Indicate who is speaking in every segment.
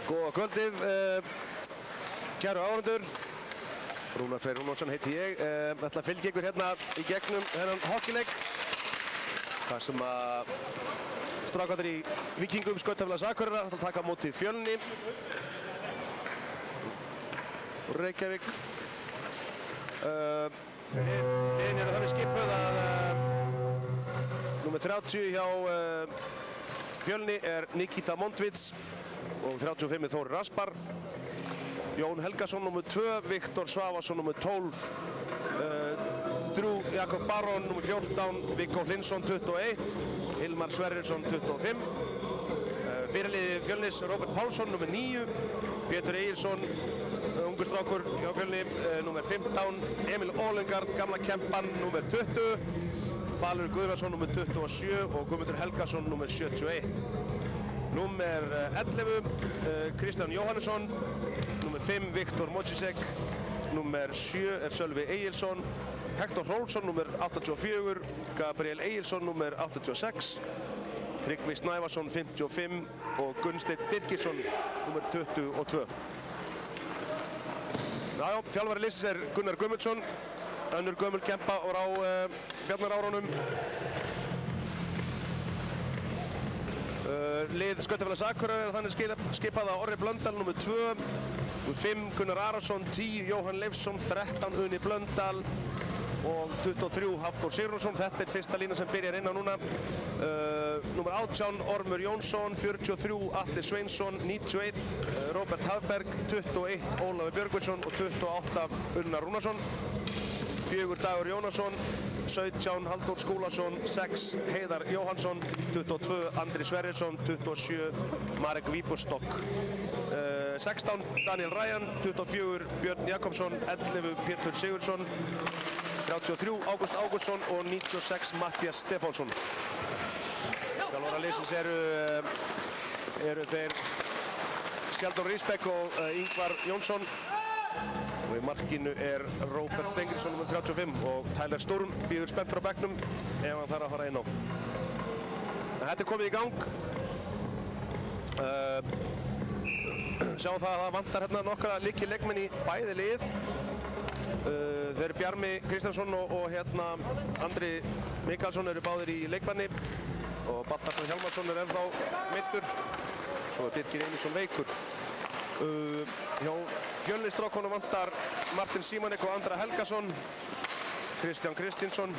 Speaker 1: Góða kvöldið, kæru áhorfendur. Rúnar Freyr Rúnarsson heiti ég. Ætla að fylgja ykkur hérna í gegnum þennan hockeyleik. Það sem að strákarnir í Víkingum Skautafélags Akureyrar ætla að taka á móti Fjölni og Reykjavík. Liðin eru þannig skipuð að númer 30 hjá Fjölni er Nikita Mondvits og 35 Þórir Raspar. Jón Helgason nr. 2, Viktor Svavarsson nr. 12, Drew Jakob Baron nr. 14, Viggo Hlinsson 21, Hilmar Sverrisson 25, fyrirliði Fjölnis Róbert Pálsson nr. 9, Pétur Egilsson, ungur strákur hjá Fjölni nr. 15, Emil Ólengard, gamla kempan nr. 20, Falur Guðvarsson nr. 27 og Guðmundur Helgason nr. 71. Númer 11, Kristján Jóhannesson, númer 5, Viktor Mojicek, númer 7 er Sölvi Egilsson, Hektor Hrólfsson, númer 84, Gabriel Egilsson, númer 86, Tryggvi Snævarsson, 55 og Gunnsteinn Birkisson, númer 22. Jájá, þjálfari liðsins er Gunnar Guðmundsson, önnur gömul kempa og á Bjarnarárunum. Lið Skautafélags Akureyrar er þannig skipað á Orri Blöndal nr. 2, 5 Gunnar Arason, 10 Jóhann Leifsson, 13 Uni Blöndal og 23 Hafþór Sigurðsson. Þetta er fyrsta lína sem byrjar inn á núna. Númer 18 Ormur Jónsson, 43 Atli Sveinsson, 91 Róbert Hafberg, 21 Ólafur Björgvinsson og 28 Unnar Rúnarsson. 4 Dagur Jónasson, 17 Halldór Skúlason, 6 Heiðar Jóhannsson, 22 Andri Sverrisson, 27 Marek Víbustokk, 16 Daniel Ryan, 24 Björn Jakobsson, 11 Pétur Sigurðsson, 33 Ágúst Ágústsson og 96 Mattias Stefánsson. Þjálfarar liðsins eru þeir Sjaldón Risbekk og Ingvar Jónsson. Og í markinu er Róbert Steingrímsson nr. 35 og Tyler Sturm bíður spenntur á bekknum ef hann þarf að fara inn á. Þetta er komið í gang. Sjáum það að það vantar hérna nokkra lykilleikmenn í bæði lið. Þeir eru Bjarmi Kristjánsson og hérna Andri Mikaelsson eru báðir í leikbanni og Baltasar Hjálmarsson er ennþá meiddur. Svo er Birgir Einarsson veikur. Hjá Fjölnistrákonum vantar Martin Simonek og Andra Helgason, Kristján Kristinsson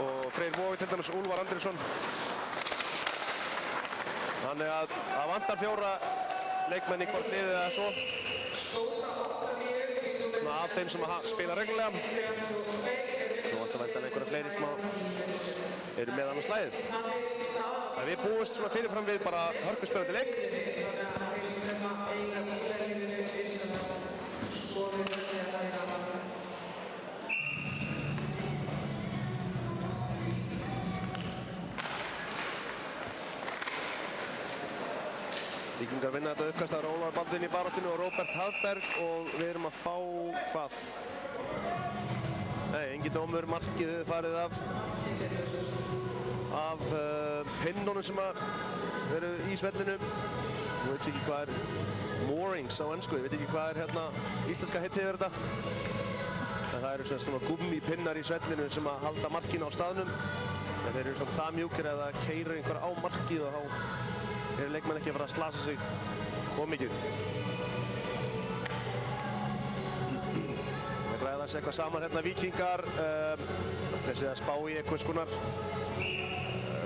Speaker 1: og Freyr Vói, til dæmis Úlfar Andriðsson. Þannig að það vantar 4 leikmenn í hvort liðið eða svo. Svona að þeim sem spila reglulega. Svo vantar væntanlega einhverja fleiri sem eru með annars lagið. Við búumst svona fyrirfram við bara hörkuspennandi leik. Víkingar vinna þetta uppkast, það er Ólafur Baldvin í baráttinu og Róbert Hafberg og við erum að fá hvað? Nei, engin dómur, markið farið af pinnunum sem eru í svellinu. Ég veit ekki hvað er moorings á ensku, ég veit ekki hvað er hérna íslenska heitið yfir þetta. En það eru svona gummipinnar í svellinu sem að halda markinu á staðnum. En þeir eru svona það mjúkir að það keyrir einhver á markið og þá eru leikmenn ekki að fara að slasa sig of mikið. Það ræðast eitthvað saman hérna Víkingar. Þessi að spá í einhvers konar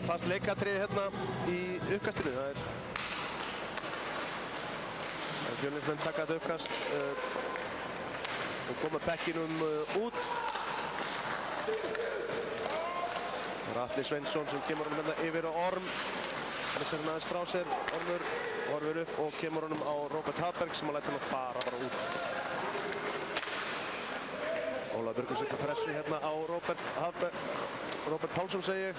Speaker 1: fast leikatriði hérna í uppkastinu. Það er Fjölnismenn taka þetta uppkast og koma bekkinum út. Það er Atli Sveinsson sem kemur honum hérna yfir á Orm. Missar hann aðeins frá sér, Ormur upp og kemur honum á Róbert Hafberg sem að læta hann að fara bara út. Ólafur Björgvin setur pressu hérna á Róbert Pálsson segi ég.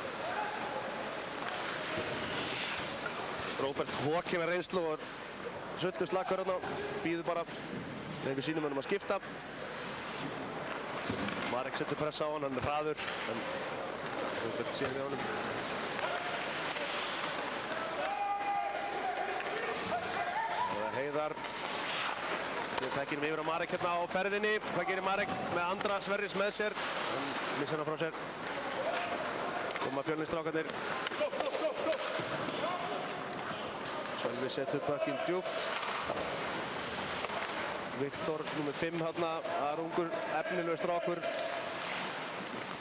Speaker 1: Róbert hókina reynslu og sultu slakur hérna, býður bara við sínum að skipta. Marek setur pressa á hann er hraður, en Róbert sér við honum. strákar. Við tekjum yfir á Marek hérna á ferðinni. Hvað gerir Marek með Andra Sverris með sér? Hann missir hana frá sér. Koma Fjölnisstrákarnir. Sölvi setur bökkinn djúpt. Viktor nr. 5 hérna, það er ungur efnilegur strákur.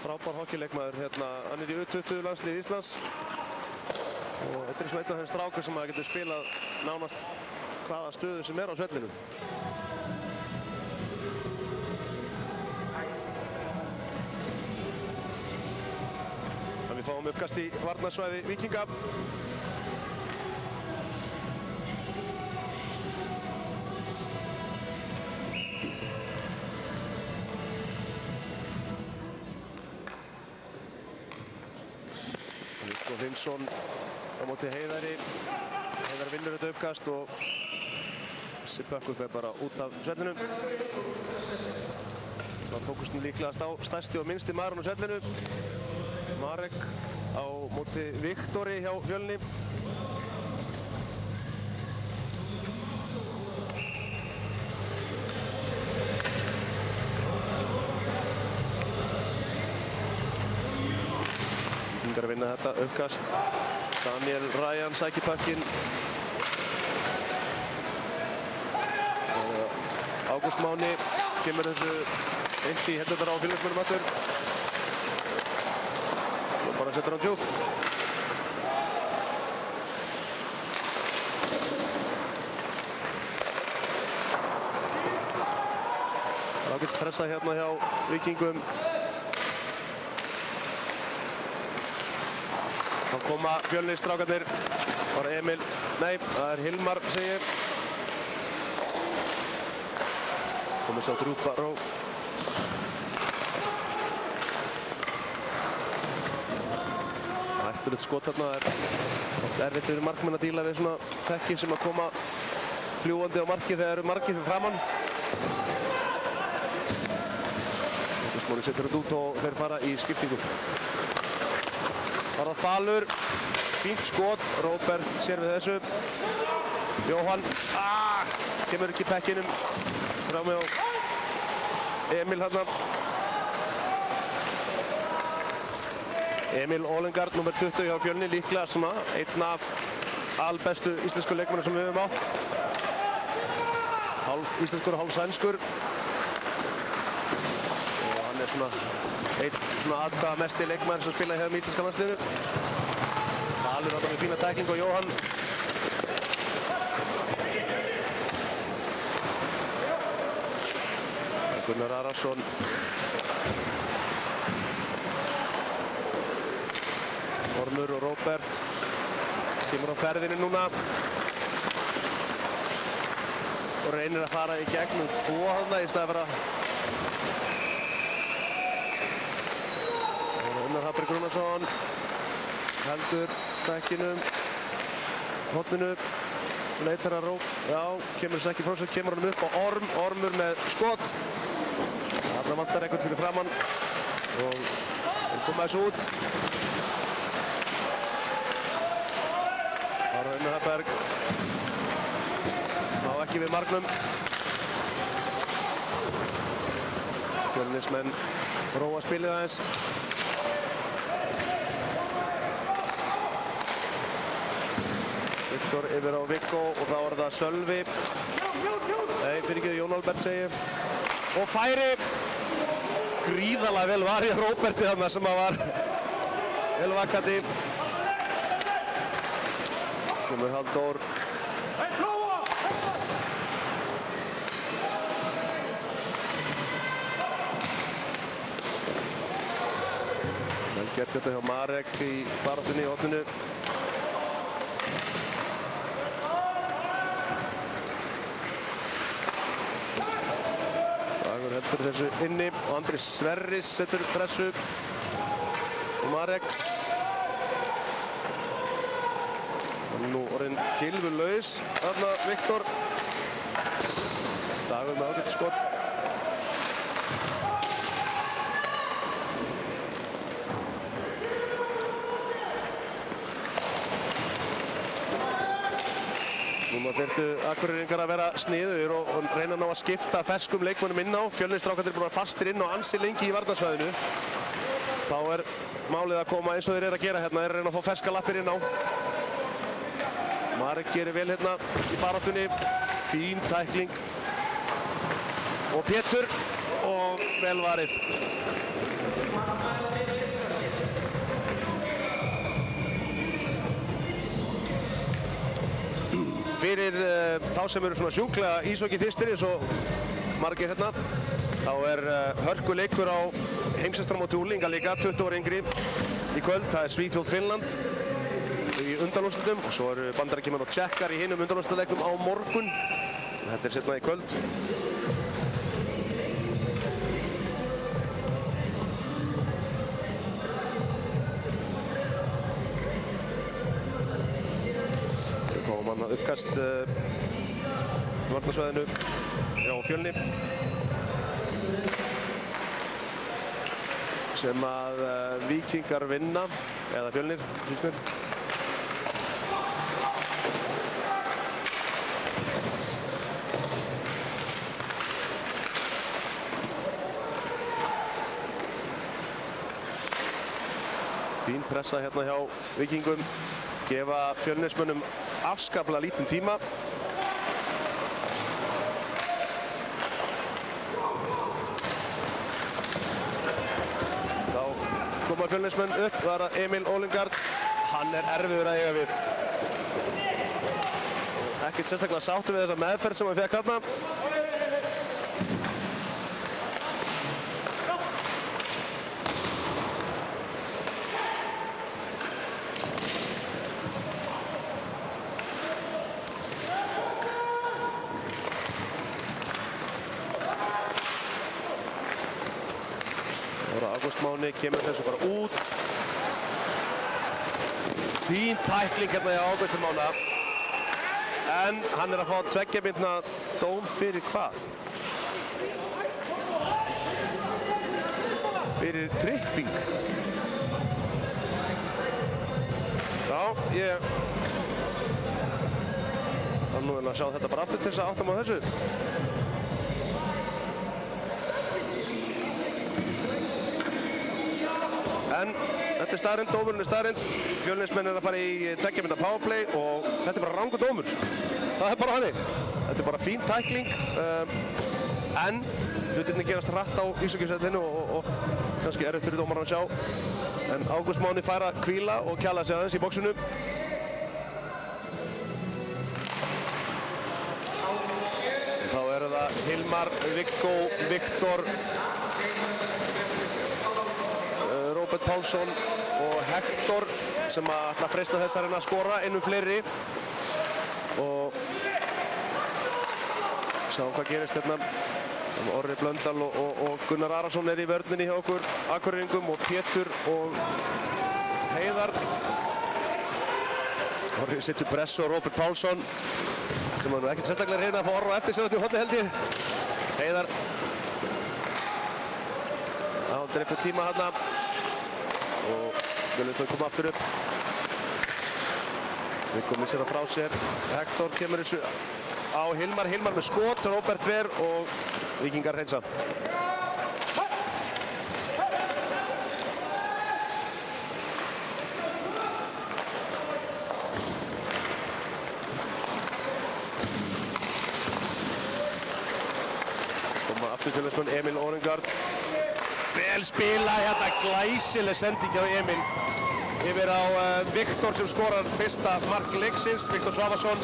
Speaker 1: Frábær hockeyleikmaður hérna, hann í U20 landslið Íslands. Og þetta svona einn af þeim strákur sem getur spilað nánast hvaða stöðu sem á svellinu. Þannig við fáum uppkast í varnarsvæði Víkinga. Hrinsson á móti Heiðari. Heiðar vinnur þetta uppkast og þessi bökkur fer bara út af svellinu. Það tókust líklegast á stærsti og minnsti maðurinn á svellinu. Marek á móti Viktori hjá Fjölni. Víkingar vinna þetta uppkast. Daniel Ryan sækir puckinn. Ágúst Máni kemur þessu eitt í hendurnar á Fjölnismönnum aftur. Svo bara setur hann djúpt. Ágætis pressa hérna hjá Víkingum. Þá koma Fjölnisstrákarnir. Það er Emil, nei, það er Hilmar, segi ég. Komið svo Drew Barrow. Hættulegt skot þarna. Það er oft erfitt fyrir markmenn að díla við svona tekki sem að koma fljúandi á marki þegar eru markið fyrir framann. Smári setur þetta út og þeir fara í skiptingu. Var það falur, fínt skot, Róbert sér við þessu. Jóhann, kemur ekki pekkinum, frá mig á Emil hérna. Emil Olengard, nr. 20 hjá Fjölni, líklega svona einn af albestu íslensku leikmennum sem við höfum átt. Hálf íslenskur og hálf sænskur. Og hann er svona einn svona aðkvæða mesti leikmaður sem spilaði hérna með íslenska landsliðinu. Falur þarna með fína tækling og Jóhann. Gunnar Arason. Ormur og Róbert. Kemur á ferðinu núna. Og reynir að fara í gegnum tvo þarna í staði fyrir að Hrafnberg Rúnarsson heldur bekkinum, hotninu, leitar að rók, já, kemur þess ekki frá sig, kemur hann upp á Ormur með skot. Þarna vantar eitthvað fyrir framann og þeir koma þessu út. Það er Hrafnberg, ná ekki við marknum. Fjölnismenn róa spilið aðeins. Viktor yfir á Viggo og þá er það Sölvi. Nei, fyrir ekki Jón Albert segi. Og færi. Gríðarlega vel var í Róberti þarna sem að var vel vakandi. Kemur Halldór. Vel gert þetta hjá Marek í baráttunni í hotninu. Heldur þessu inni og Andri Sverris setur pressu og Marek. Og nú orðinn kylfulaus þarna Viktor. Dagur með ágætt skot. Núna þyrftu Akureyringar að vera sniður og reyna ná að skipta ferskum leikmönnum inn á. Fjölnisstrákarnir búin að vera fastir inn og ansi lengi í varnarsvæðinu. Þá er málið að koma eins og þeir eru að gera hérna. Þeir eru að reyna að fá ferska lappir inn á. Marek gerir vel hérna í baráttunni. Fín tækling. Og Pétur og vel varið. Fyrir þá sem eru svona sjúklega íshokkey þyrstir eins og margir hérna, þá er hörkuleikur á heimsmeistaramóti unglinga líka, 20 ára yngri í kvöld. Það er Svíþjóð-Finnland í undanúrslitum og svo eru Bandaríkjamenn og Tékkar í hinum undanúrslitaleiknum á morgun. Þetta er seinna í kvöld. Uppkast varnarsvæðinu á Fjölni sem að Víkingar vinna eða Fjölnir, syns mér. Fín pressa hérna hjá Víkingum, gefa Fjölnismönnum afskaplega lítinn tíma. Þá koma Fjölnismenn upp, það er Emil Olingard. Hann er erfiður að eiga við. Ekkert sérstaklega sáttur við þessa meðferð sem hann fékk þarna. Máni kemur þessu bara út. Fín tækling hérna hjá Ágústi Mána. En hann er að fá 2 mínútna dóm fyrir hvað? Fyrir tripping. Já, ég var nú að sjá þetta bara aftur til þess að áttam á þessu. En þetta er staðreynd, dómurinn er staðreynd. Fjölnismenn er að fara í 2 mínútna powerplay og þetta er bara rangur dómur. Það er bara hannig. Þetta er bara fín tækling. En hlutirnir gerast hratt á íshokkeyvellinum og oft kannski erfitt fyrir dómarann að sjá. En Ágúst Máni fær að hvíla og kjala sig aðeins í boxinu. Þá eru það Hilmar, Viggo, Viktor, Róbert Pálsson og Hektor sem ætla að freista þess að reyna að skora einum fleiri og sjá hvað gerist hérna. Orri Blöndal og Gunnar Arason er í vörninni hjá okkur Akureyringum og Pétur og Heiðar. Orri setur pressu á Róbert Pálsson sem var nú ekkert sérstaklega reyna að fá orra eftir sér í horni held ég. Heiðar dreipur tíma hérna og Fjölnismenn koma aftur upp. Viggo missir það frá sér. Hektor kemur þessu á Hilmar. Hilmar með skot, Róbert ver og Víkingar hreinsa. Koma aftur Fjölnismenn, Emil Olingard. Vel spila hérna, glæsileg sending hjá Emil yfir á Viktor sem skorar fyrsta mark leiksins, Viktor Svavarsson.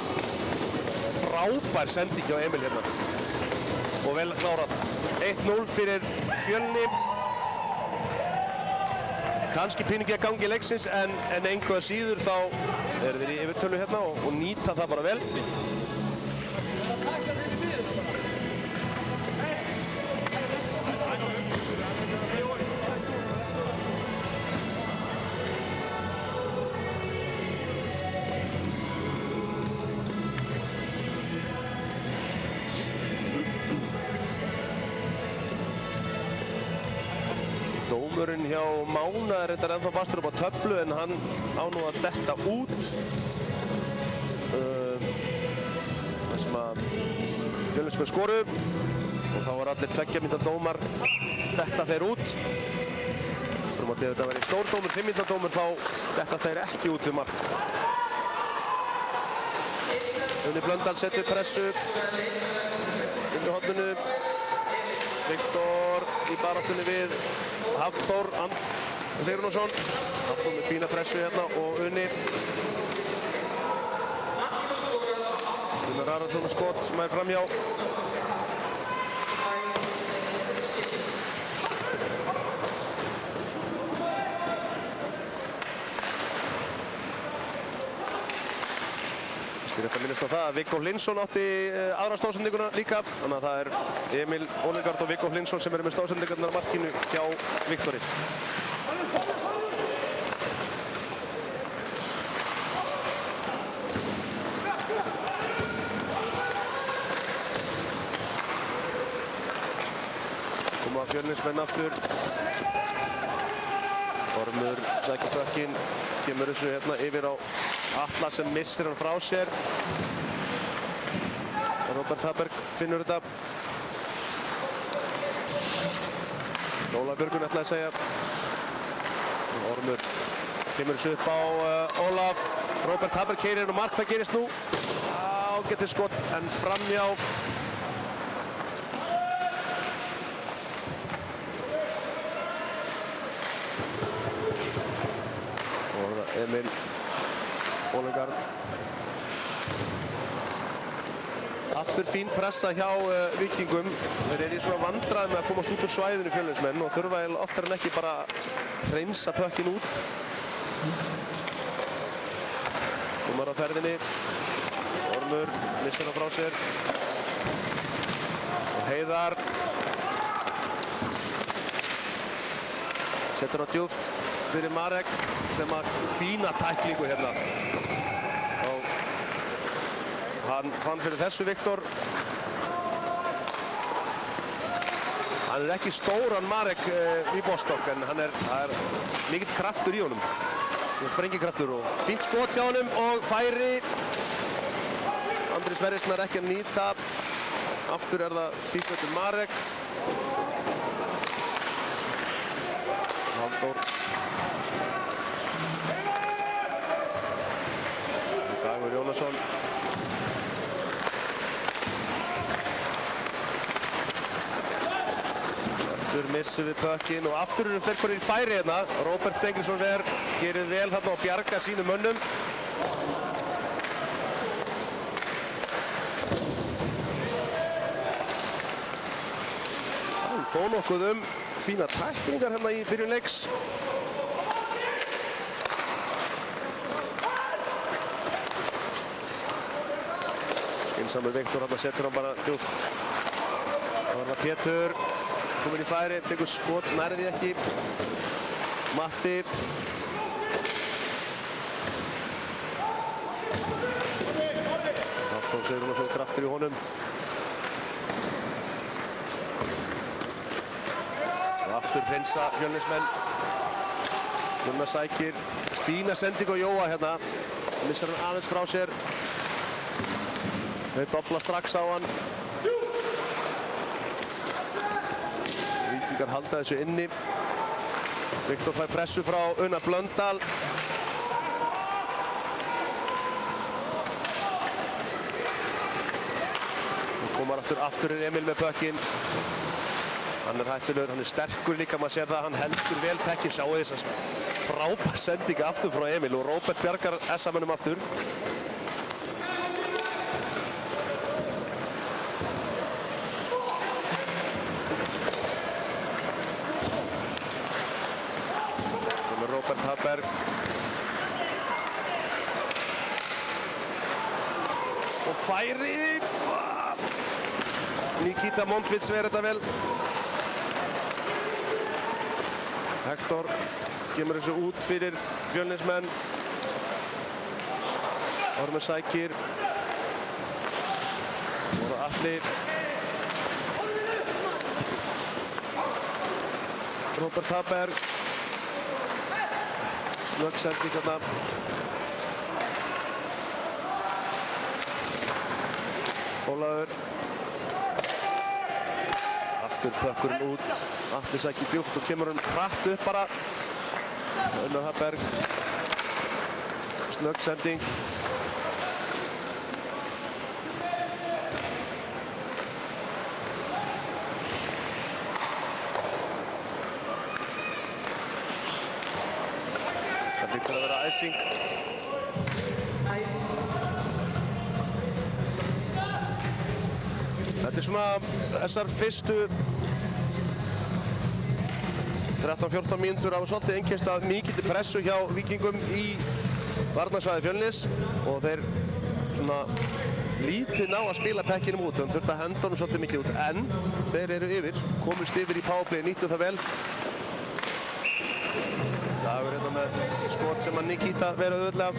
Speaker 1: Frábær sending hjá Emil hérna og vel klárað. 1-0 fyrir Fjölni. Kannski píningi að gangi leiksins en engu að síður þá eru þeir í yfirtölu hérna og nýta það bara vel. Dómurinn hjá Mána er þetta ennþá fastur upp á töflu en hann á nú að detta út. Fjölnismenn skoru og þá var allir 2 mínútna dómar detta þeir út. Þurfum að þetta verið stór dómur, 5 mínútna dómur, þá detta þeir ekki út við mark. Unni Blöndal setur pressu inn í horninu. Viktor í baráttunni við Hafþór Sigurjónsson. Hafþór með fína pressu hérna og Unni. Gunnar Arason með skot sem er framhjá. Rétt að minnast á það að Viggo Hlynsson átti aðra stóðsendinguna líka, þannig að það er Emil Ólegard og Viggo Hlynsson sem eru með stóðsendingarnar á markinu hjá Viktori. Koma Fjölnismenn aftur. Ormur sækir bökkinn, kemur þessu hérna yfir á Atla sem missir hann frá sér. Róbert Haberg finnur þetta. Ólafur Björgun ætlaði að segja. Ormur kemur þessu upp á Ólaf. Róbert Haberg keyrir inn á mark, hvað gerist nú? Ágætis skot en framhjá. Emil Ólegard. Aftur fín pressa hjá Víkingum. Þeir eru í svona vandræðum með að komast út úr svæðinu Fjölnismenn og þurfa oftar en ekki bara að hreinsa pökkinn út. Komar á ferðinni. Ormur missir hann frá sér. Og Heiðar setur hann djúpt fyrir Marek sem að fína tæklingu hérna. Og hann fann fyrir þessu Viktor. Hann er ekki stóran Marek í Bostock en það er mikill kraftur í honum. Sprengikraftur og fínt skot hjá honum og færi. Andri Sverrisson er ekki að nýta. Aftur er það tíkvöldur Marek. Halldór. Dagur Jónasson. Aftur missum við pökkinn og aftur eru þeir konir í færi hérna. Róbert Þengilsson gerir vel þarna og bjarga sínum mönnum. Þó nokkuð fína tæklingar hérna í byrjun leiks. Skynsamur Viktor hérna setur hann bara djúpt. Það var það Pétur kominn í færi, tekur skot, nærði ekki. Matti. Hafþór Sigurjónsson kraftur í honum. Aftur hreinsa Fjölnismenn. Gunnar sækir fína sending á Jóa hérna. Missar hann aðeins frá sér. Þau dobla strax á hann. Víkingar halda þessu inni. Viktor fær pressu frá Unnar Blöndal. Nú komar aftur Emil með pökkinn. Hann er hættulegur, hann er sterkur líka, maður sér það, hann heldur vel pökkinn. Sjáu þess að frábær sendinga aftur frá Emil og Róbert bjargar SA-mönnum aftur. Komur Róbert Haberg. Og færi. Nikita Montvits verður þetta vel. Hektor kemur þessu út fyrir Fjölnismenn. Ormur sækir. Og Atli. Róbert Haberg. Snögg sending hérna. Ólafur. Aftur pökkurinn út, Atli sækir djúpt og kemur hann hratt upp bara. Unnar Hafberg, snögg sending. Það lítur að vera æsing. Þetta svona þessar fyrstu 13-14 mínútur hafa svolítið einkennst af mikilli pressu hjá Víkingum í varnarsvæði Fjölnis og þeir svona lítið ná að spila pekkinum út. Þeir þurftu að henda honum svolítið mikið út en þeir eru yfir, komust yfir í powerplay, nýttu það vel. Dagur hérna með skot sem að Nikita vera auðvitað.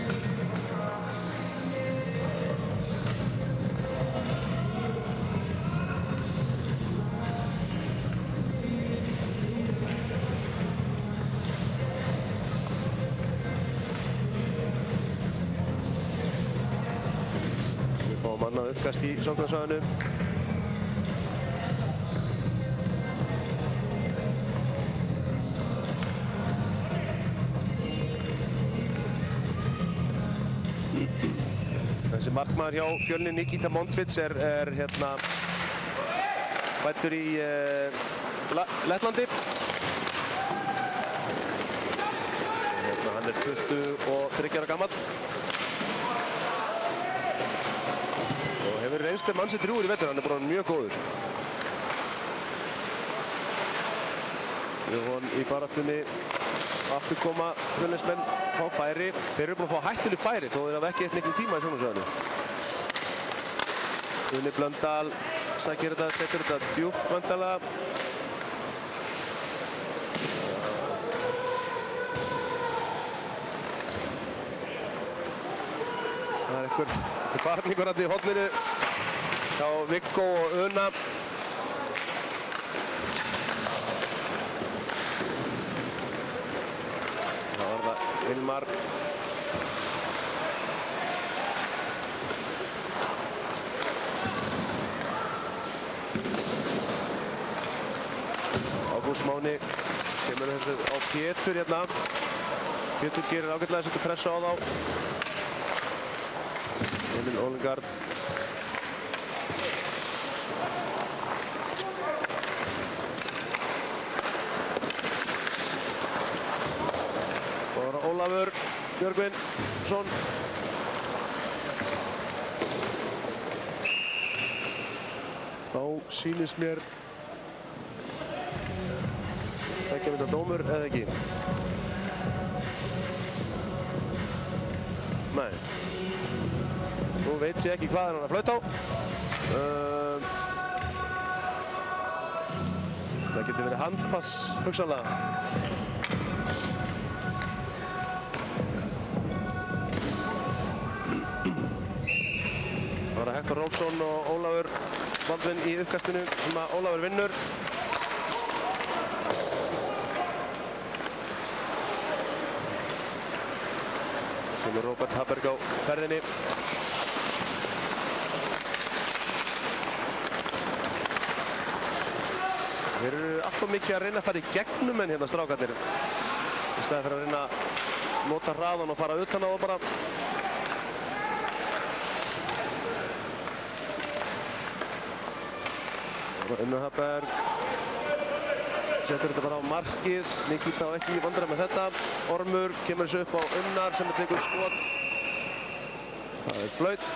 Speaker 1: Annað uppkast í sóknarsvæðinu. Þessi markmaður hjá Fjölni, Nikita Montvits, er hérna fæddur í Lettlandi. Hérna, hann er 23 ára gamall. Hefur reynst mann sem drúgur í vetur, hann er bara mjög góður. Við vorum í baráttunni aftur koma Fjölnismenn fá færi. Þeir eru búin að fá hættuleg færi þó þeir hafa ekki eitt miklum tíma í sjónarsvæðinu. Unni Blöndal sækir þetta, setur þetta djúpt væntanlega. Það er einhver barningur í horninu hjá Viggo og Una. Það var það Hilmar. Ágúst Máni kemur þessu á Pétur hérna. Pétur gerir ágætlega að setja pressu á þá. Emil Olengard. Og Ólafur Björgvinsson. Þá sýnist mér tveggja mínútna dómur eða ekki. Nei. Nú veit ég ekki hvað hann að flauta á. Það getur verið handpass hugsanlega. Það var Hector Rómsson og Ólafur Baldvin í uppkastinu sem að Ólafur vinnur. Sem er Róbert Hafberg á ferðinni. Þeir eru alltaf mikið að reyna að fara í gegnum henn hérna strákarnir. Í staði fyrir að reyna að nota hraðan og fara utan á það bara. Unnar Hafberg setur þetta bara á markið. Nikita á ekki í vandræði með þetta. Ormur kemur þessu upp á Unnar sem tekur skot. Það er flaut.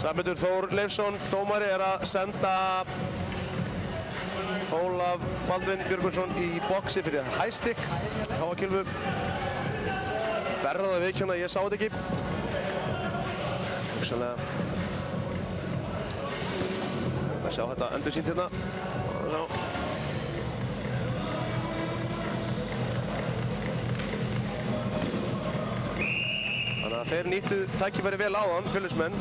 Speaker 1: Samhildur Þór Leifsson, dómari, er að senda Ólaf Baldvin Björgvinsson í boxi fyrir high stick. Háakylfu. Verða það viðkjönda, ég sá þetta ekki. Hugsanlega. Að sjá þetta endursýnt hérna. Þannig að þeir nýttu tækifæri vel á hann, Fjölnismenn.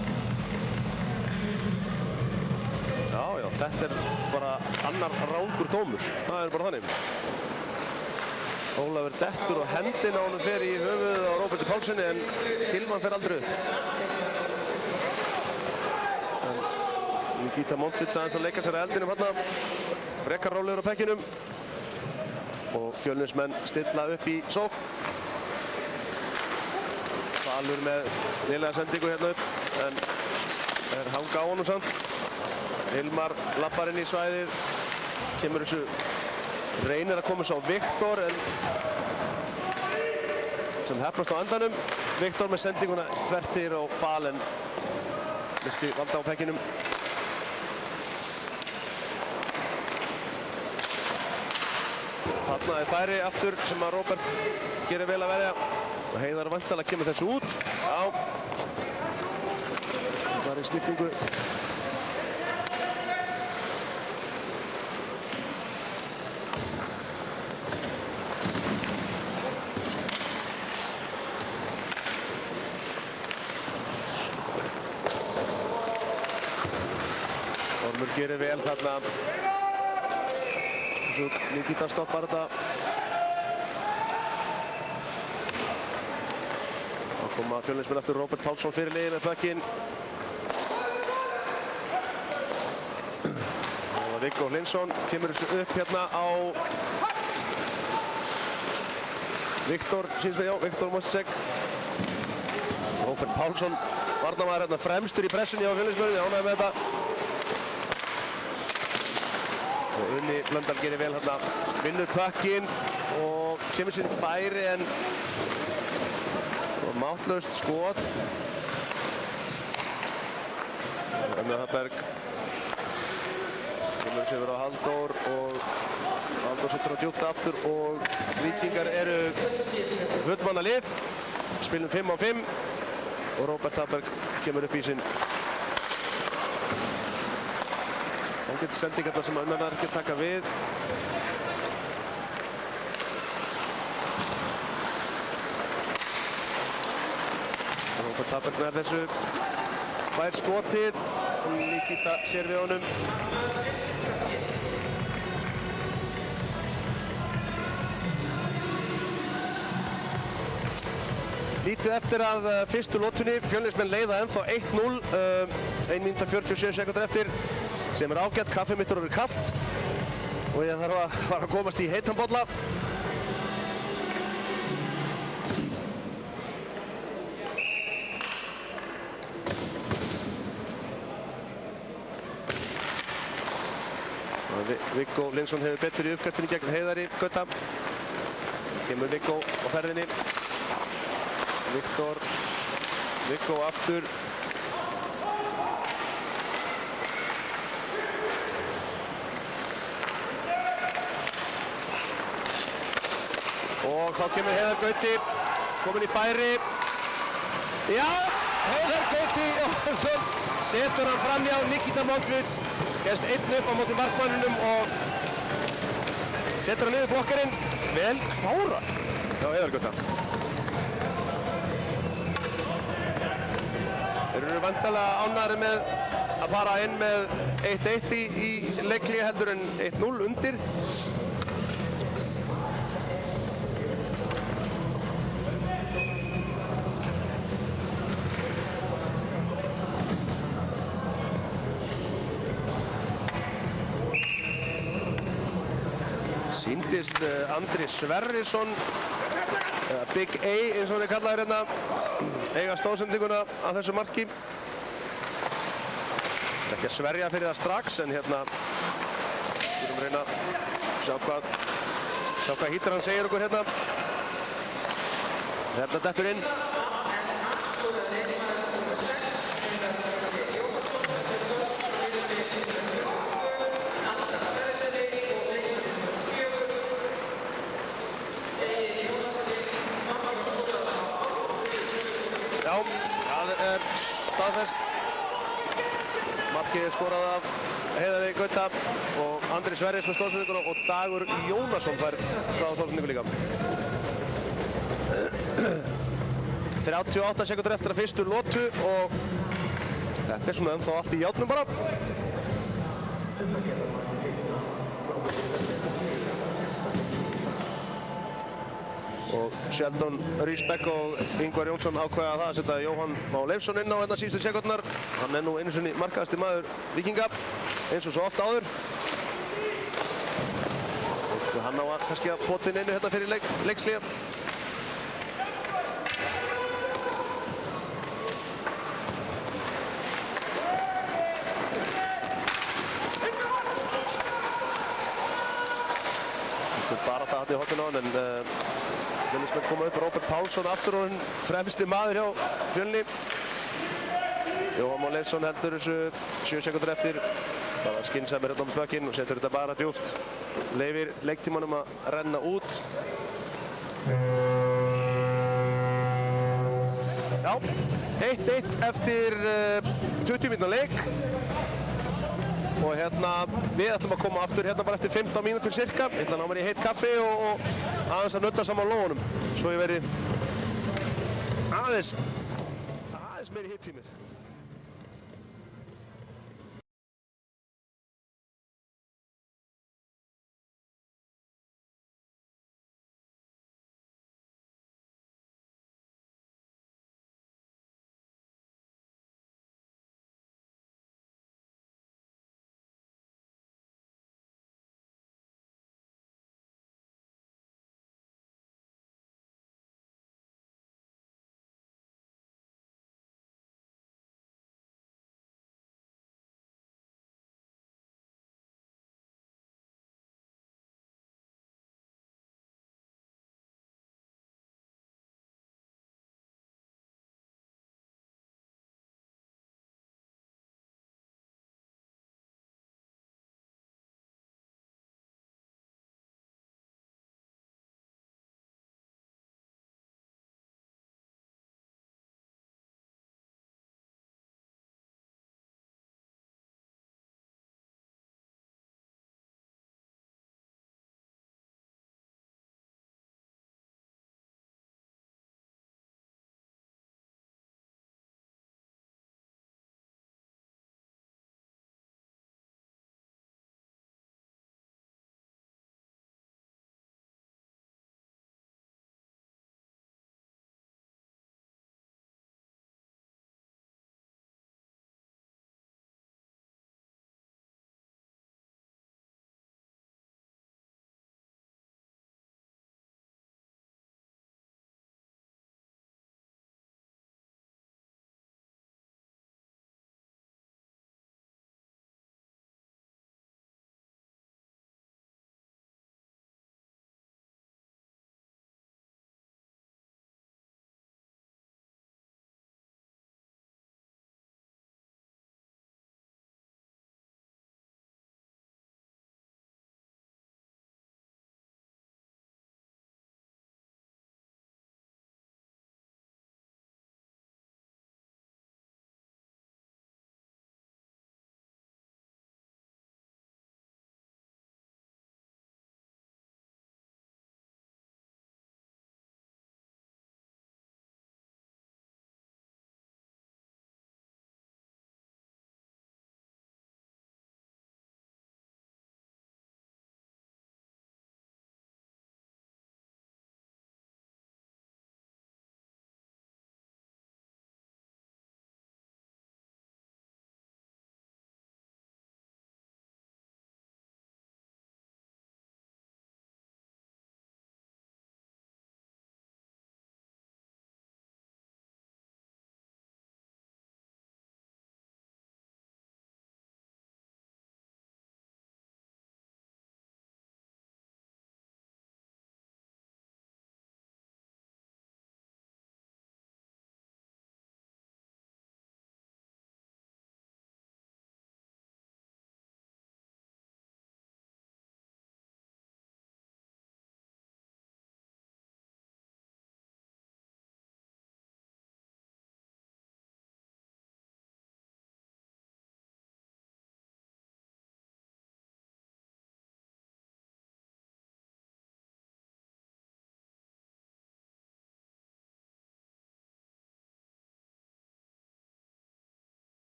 Speaker 1: Já, þetta er bara annar rángur dómur. Það er bara þannig. Ólafur dettur og hendin á honum fer í höfuðið á Róberti Pálssoni en Kilman fer aldrei upp. Nikita Montvits aðeins að leika sér að eldinum hérna. Frekar rólegur á pekkinum. Og Fjölnismenn stilla upp í sókn. Falur með lélega sendingu hérna upp en er hanga á honum samt. Hilmar lappar inn í svæðið. Kemur þessu reynir að koma svo á Viktor en sem hefnast á endanum. Viktor með sendinguna þvertir og Falen misti valda á pekkinum. Þarna er færi aftur sem að Róbert gerir vel að verja og Heiðar vantalega kemur þessu út. Já. Það er skiptingu. Ormur gerir vel þarna. Svo Nikita stoppar þetta. Þá koma Fjölnismenn aftur Róbert Pálsson fyrir liðið með pökkinn. Viggo Hlinsson kemur þessu upp hérna á Viktor, Viktor Mostsek. Róbert Pálsson, varnarmaður hérna fremstur í pressunni á Fjölnismönnum, ánægður með þetta. Og Unni Blöndal gerir vel hérna, vinnur pökkinn og kemur sér í færi en máttlaust skot. Önnur Hafberg kemur sér verið á Halldór og Halldór setur á djúpt aftur og Víkingar eru fullmanna lið. Spilum 5 á 5 og Róbert Hafberg kemur upp í sinn. Hann getur sendingarna sem önnar ekki taka við. Róbert Hafberg með þessu fær skotið. Nikita sér við honum. Lítið eftir að fyrstu lotunni. Fjölnismenn leiða ennþá 1-0. 1 mínúta 47 sekúndur eftir. Sem er ágætt, kaffið mitt er orðið kalt og ég þarf að fara að komast í heitan bolla. Viggo Hlinsson hefur betur í uppkastinu gegn Heiðari Gauta. Kemur Viggo á ferðinni. Viggo aftur. Og þá kemur Heiðar Gauti, komin í færi. Já, Heiðar Gauti Jóhannsson setur hann fram hjá Nikita Montvits. Gerst einn upp á móti markmanninum og setur hann niður blokkarinn. Vel klárað hjá Heiðar Gauta. Þeir eru vandalega ánægðir með að fara inn með 1-1 í leikli heldur en 1-0 undir. Sýndist Andri Sverrisson, Big A eins og hann er kallaður hérna, eiga stóðsendinguna að þessu marki. Ekki að sverja fyrir það strax en hérna skulum reyna að sjá hvað hítar hann segir okkur hérna. Hérna dettur inn. Staðfest. Markið er skorað af Heiðari Gauta og Andri Sverris með stóðsendinguna og Dagur Jónasson fær skráð stóðsendingu líka. 38 sekúndur eftir að fyrstu lotu og þetta er svona ennþá allt í járnum bara. Og Sheldon Risbeck og Ingvar Jónsson ákveða það að setja Jóhann Má Leifsson inn á hérna síðustu sekúndurnar. Hann nú einu sinni markahæsti maður Víkinga, eins og svo oft áður. Hann á kannski að pota inn einu hérna fyrir leikslíða. Bara það hann í hotinu á hann, en Fjölnismenn koma upp. Róbert Pálsson aftur og fremsti maður hjá Fjölni. Jóhann Már Leifsson heldur þessu 7 sekúndur eftir. Bara skynsamir hérna með bökinn og setur þetta bara djúpt. Leifir leiktímanum að renna út. Já, 1-1 eftir 20 mínútna leik. Og hérna, við ætlum að koma aftur hérna bara eftir 15 mínútur cirka. Ég ætla að ná mér í heitt kaffi og aðeins að nudda saman lófunum. Svo ég verði aðeins meiri hitt í mér.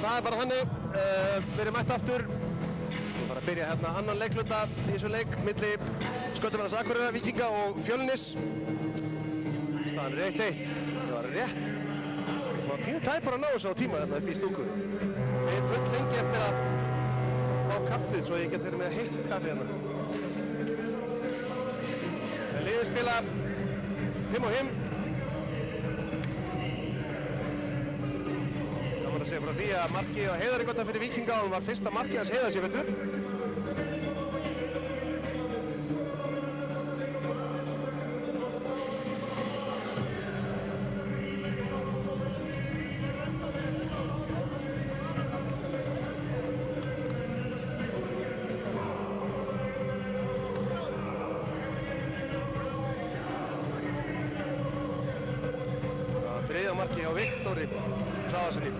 Speaker 1: það bara þannig. Við erum mætt aftur. Við bara að byrja hérna annan leikluta í þessu leik milli Skautafélags Akureyrar, Víkinga og Fjölnis. Staðan er 1-1. Það var rétt. Það var pínu tæpar að ná þessu á tíma hérna upp í stúku. Við erum full lengi eftir að fá kaffið svo ég get verið með heitt kaffi hérna. Liðið spila 5-5. Það var að segja frá því að markið á Heiðari Gotta fyrir Víkinga og var fyrsta markið hans Heiðars í vetur. Marki á Viktori Hraðarssoni.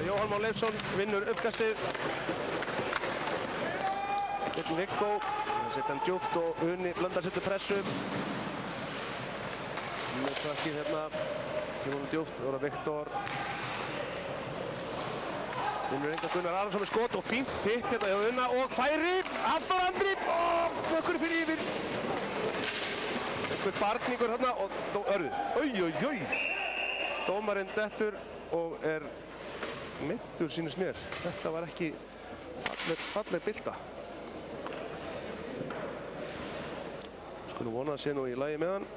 Speaker 1: Jóhann Már Leifsson vinnur uppkastið. Björn Viggo setja hann djúpt og Uni Blöndal setur pressu. Krakkið hérna kemur hann djúpt, það var Viktor. Vinnur enga Gunnar Arason með skot og fínt tipp hérna hjá Una og færi. Hafþór Andri og bökkur fyrir yfir. Einhver barningur hérna og Örður. Dómarinn dettur og meiddur sínist mér. Þetta var ekki falleg bylta. Skulum vona að sé nú í lagi með hann.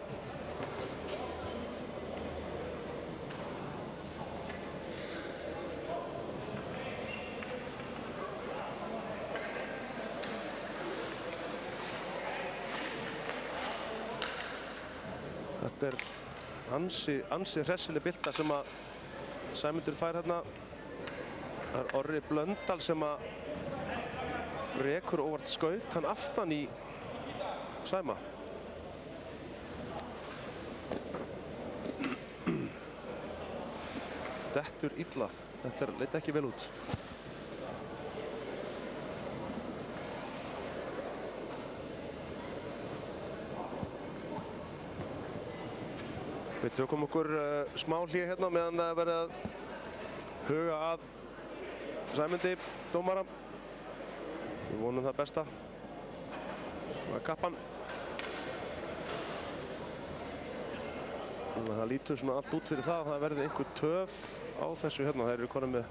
Speaker 1: Þetta er ansi hressileg bylta sem að Sæmundur fær hérna. Það er Orri Blöndal sem að rekur óvart skaut hann aftan í Sæma. Dettur illa. Þetta leit ekki vel út. Við tökum okkur smá hlé hérna meðan það verið að huga að Sæmundi dómara. Við vonum það besta. Það er kappan. Það lítur svona allt út fyrir það að það verði einhver töf á þessu hérna. Það eru konum með.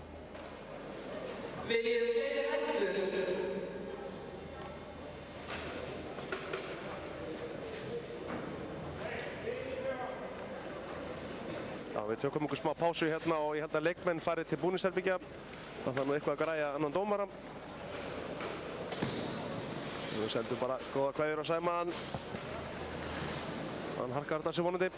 Speaker 1: Við tökum okkur smá pásu hérna og ég held að leikmenn farið til búningsherbergja. Það þarf nú eitthvað að græja annan dómara. Við sendum bara góða kveðjur á Sæman. Hann harkar þetta sig vonandi.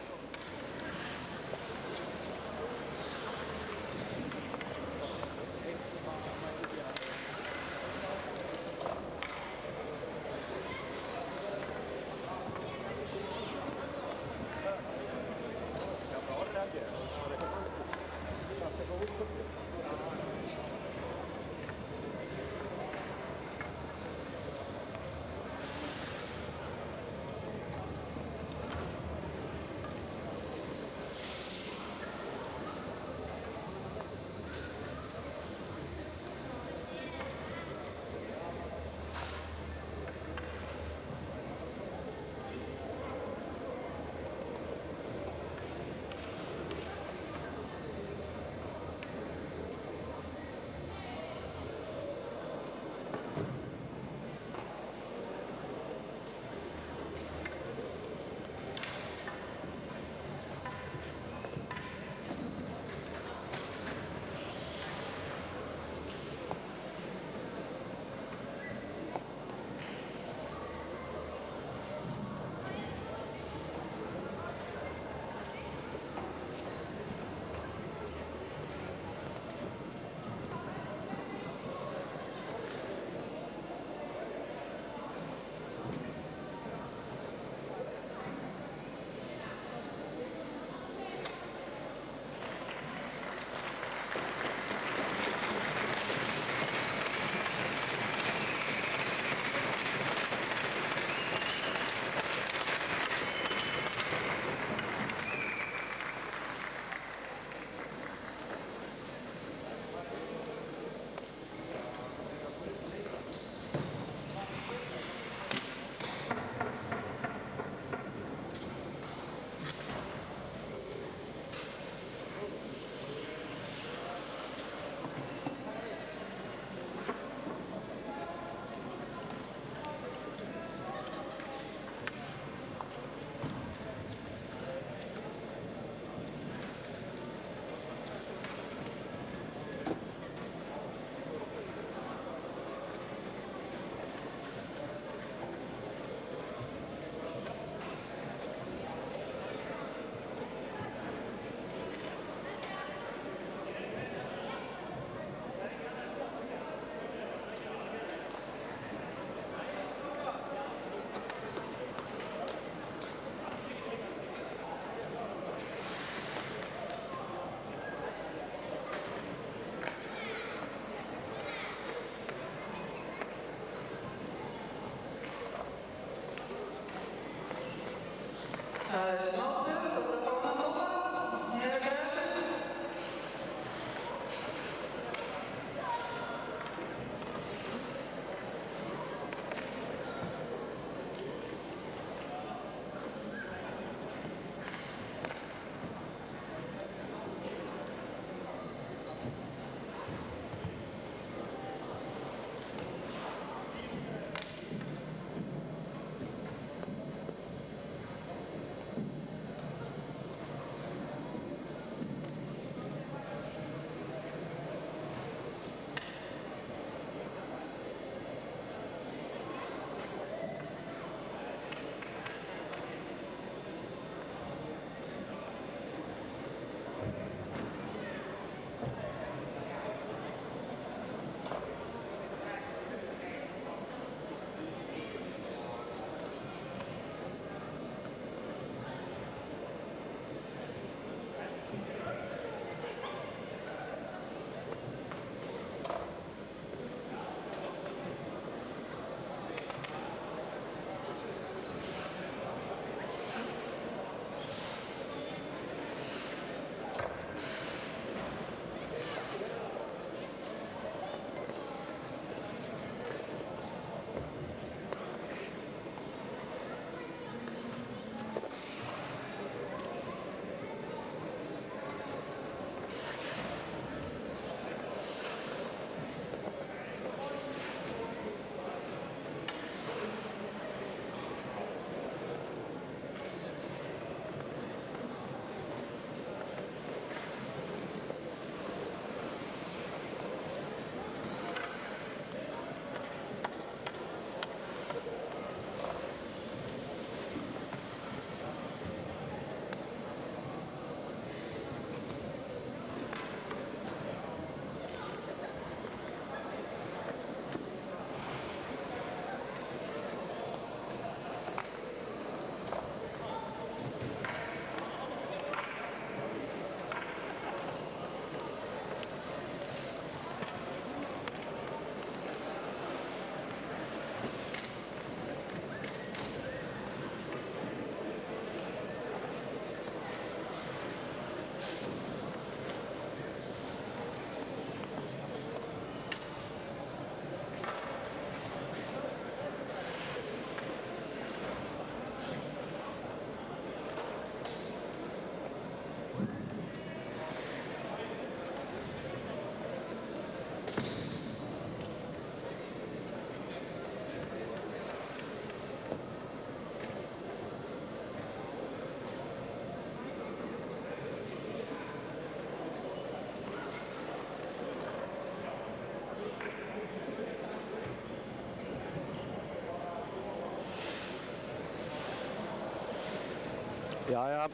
Speaker 1: Jæja,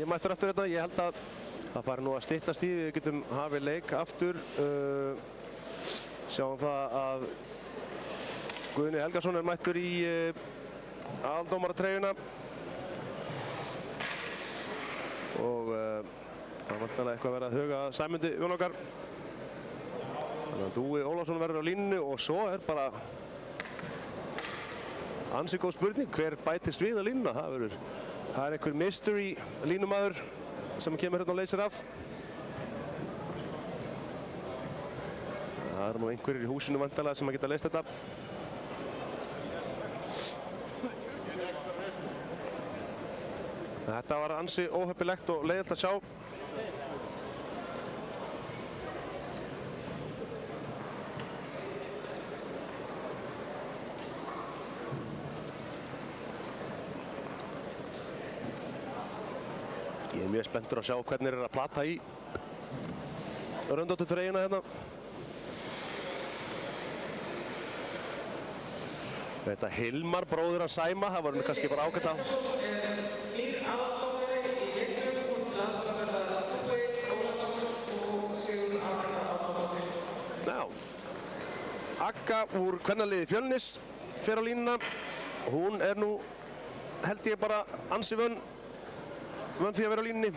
Speaker 1: ég mættur aftur hérna. Ég held að það fari nú að styttast í. Við getum hafið leik aftur. Sjáum það að Guðni Helgason mættur í aðaldómaratreyjuna. Og það er vantanlega eitthvað að vera að huga Sæmundi Jón okkar. Þannig að Dúi Ólafsson verður á línunni og svo er bara ansi góð spurning hver bætist við á línuna. Það er einhver mystery línumaður sem kemur hérna og leysir af. Það er nú einhverjir í húsinu vantanlega sem að geta leyst þetta. Þetta var ansi óheppilegt og leiðilegt að sjá. Ég er mjög spenntur að sjá hvernig þeir eru að plata í röndóttutreyjuna hérna. Þetta Hilmar, bróðir hans Sæma, það var kannski bara ágætt að... Já, Agga úr kvennaliði Fjölnis fer á línuna. Hún er nú, held ég bara ansi vönn því að vera á línunni.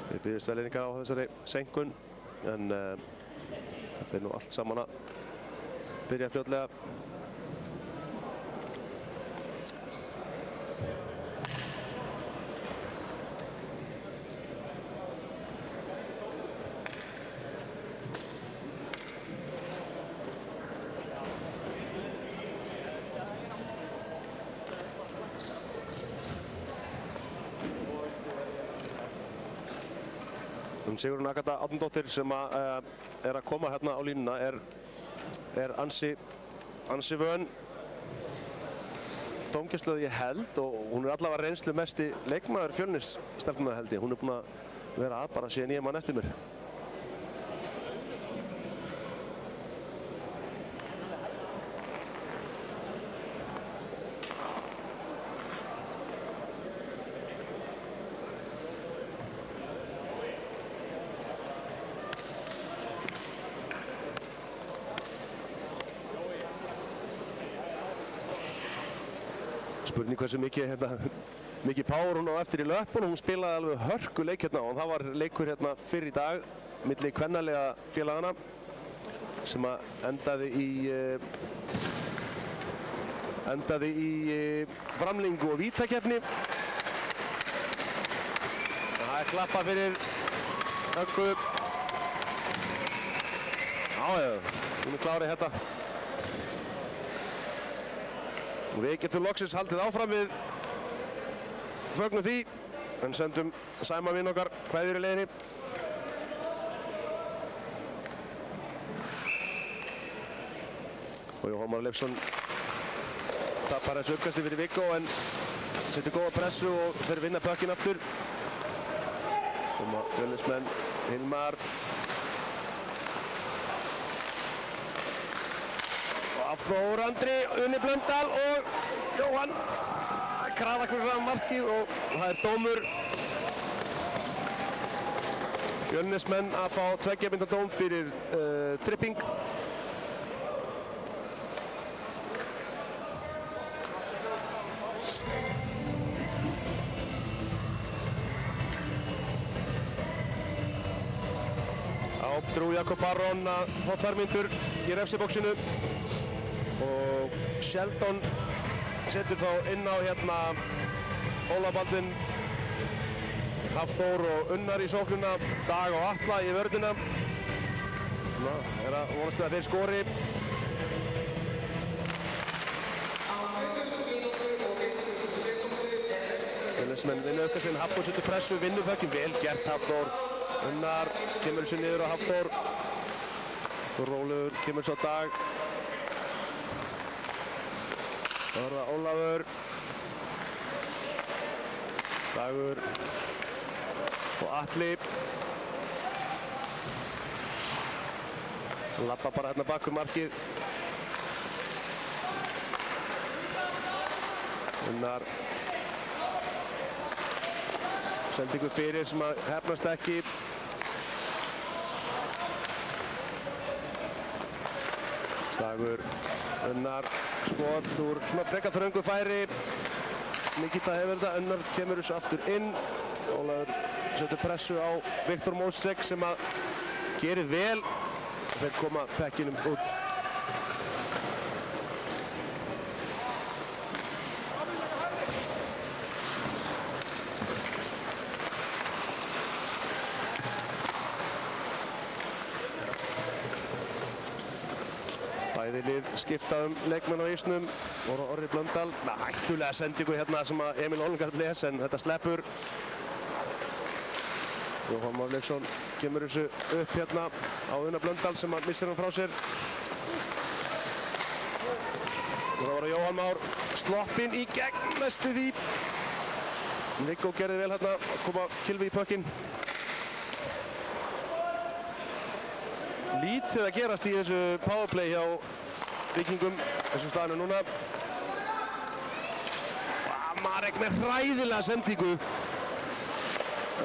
Speaker 1: Við biðjumst velvirðingar á þessari seinkun, en það fer nú allt saman að byrja fljótlega. Sigrún Agatha Árnadóttir sem er að koma hérna á línuna er ansi vön dómgæslu, ég held, og hún er allavega reynslu mesti leikmaður Fjölnis stelpunar, held ég. Hún er búin að vera að bara síðan ég man eftir mér. Spurning hversu mikið power hún á eftir í löpunum. Hún spilaði alveg hörkuleik hérna og það var leikur hérna fyrr í dag milli kvennalega félagana sem endaði í framlengingu og vítakeppni. Það er klappað fyrir Öggu. Já, hún er klárið þetta. Og við getum loksins haldið áfram við fögnum því, en sendum Sæma vinn okkar kveðjur í leiðinni. Og Jóhann Már Leifsson tapar þessu uppkasti fyrir Viggo, en setur góða pressu og þeir vinna pökkinn aftur. Fjölnismenn Hilmar. Hafþór Andri, Unni Blöndal og Jóhann kraða fyrir fram markið og það er dómur. Fjölnismenn að fá 2 binda dóm fyrir tripping. Drú Jakob Aron að fá 2 mínútur í refsibóksinu og Sheldon setur þá inn á hérna Óla Baldvin, Hafþór og Unnar í sóknuna, Dag og Atla í vörðina. Það er að vonast að þeir skori. Fjölnismenn vinna aukastinn, Hafþór setur pressu, vinnur pökkinn, vel gert Hafþór. Unnar kemur sér niður á Hafþór. Þór Rólegur kemur svo Dag. Það var það Ólafur, Dagur og Atli. Hann labba bara hérna bak við markið. Unnar sendingu fyrir sem að hefnast ekki. Dagur, Unnar, skot úr svona frekar þröngu færi. Nikita hefur þetta, Unnar kemur þessu aftur inn. Ólafur setur pressu á Viktor Mosek sem að gerir vel. Þeir koma pekkinum út. Bæði lið skipta leikmenn á ísnum. Orri Blöndal með hættulega sendingu hérna sem að Emil Olengard les en þetta sleppur. Jóhann Már Leifsson kemur þessu upp hérna á Unnar Blöndal sem að missir hann frá sér. Það var Jóhann Már sloppinn í gegn næstu því. Viggo gerði vel hérna að koma Kilvi í pökkinn. Lítið að gerast í þessu powerplay hjá Víkingum þessu staðinu núna. Marek með hræðilega sendingu.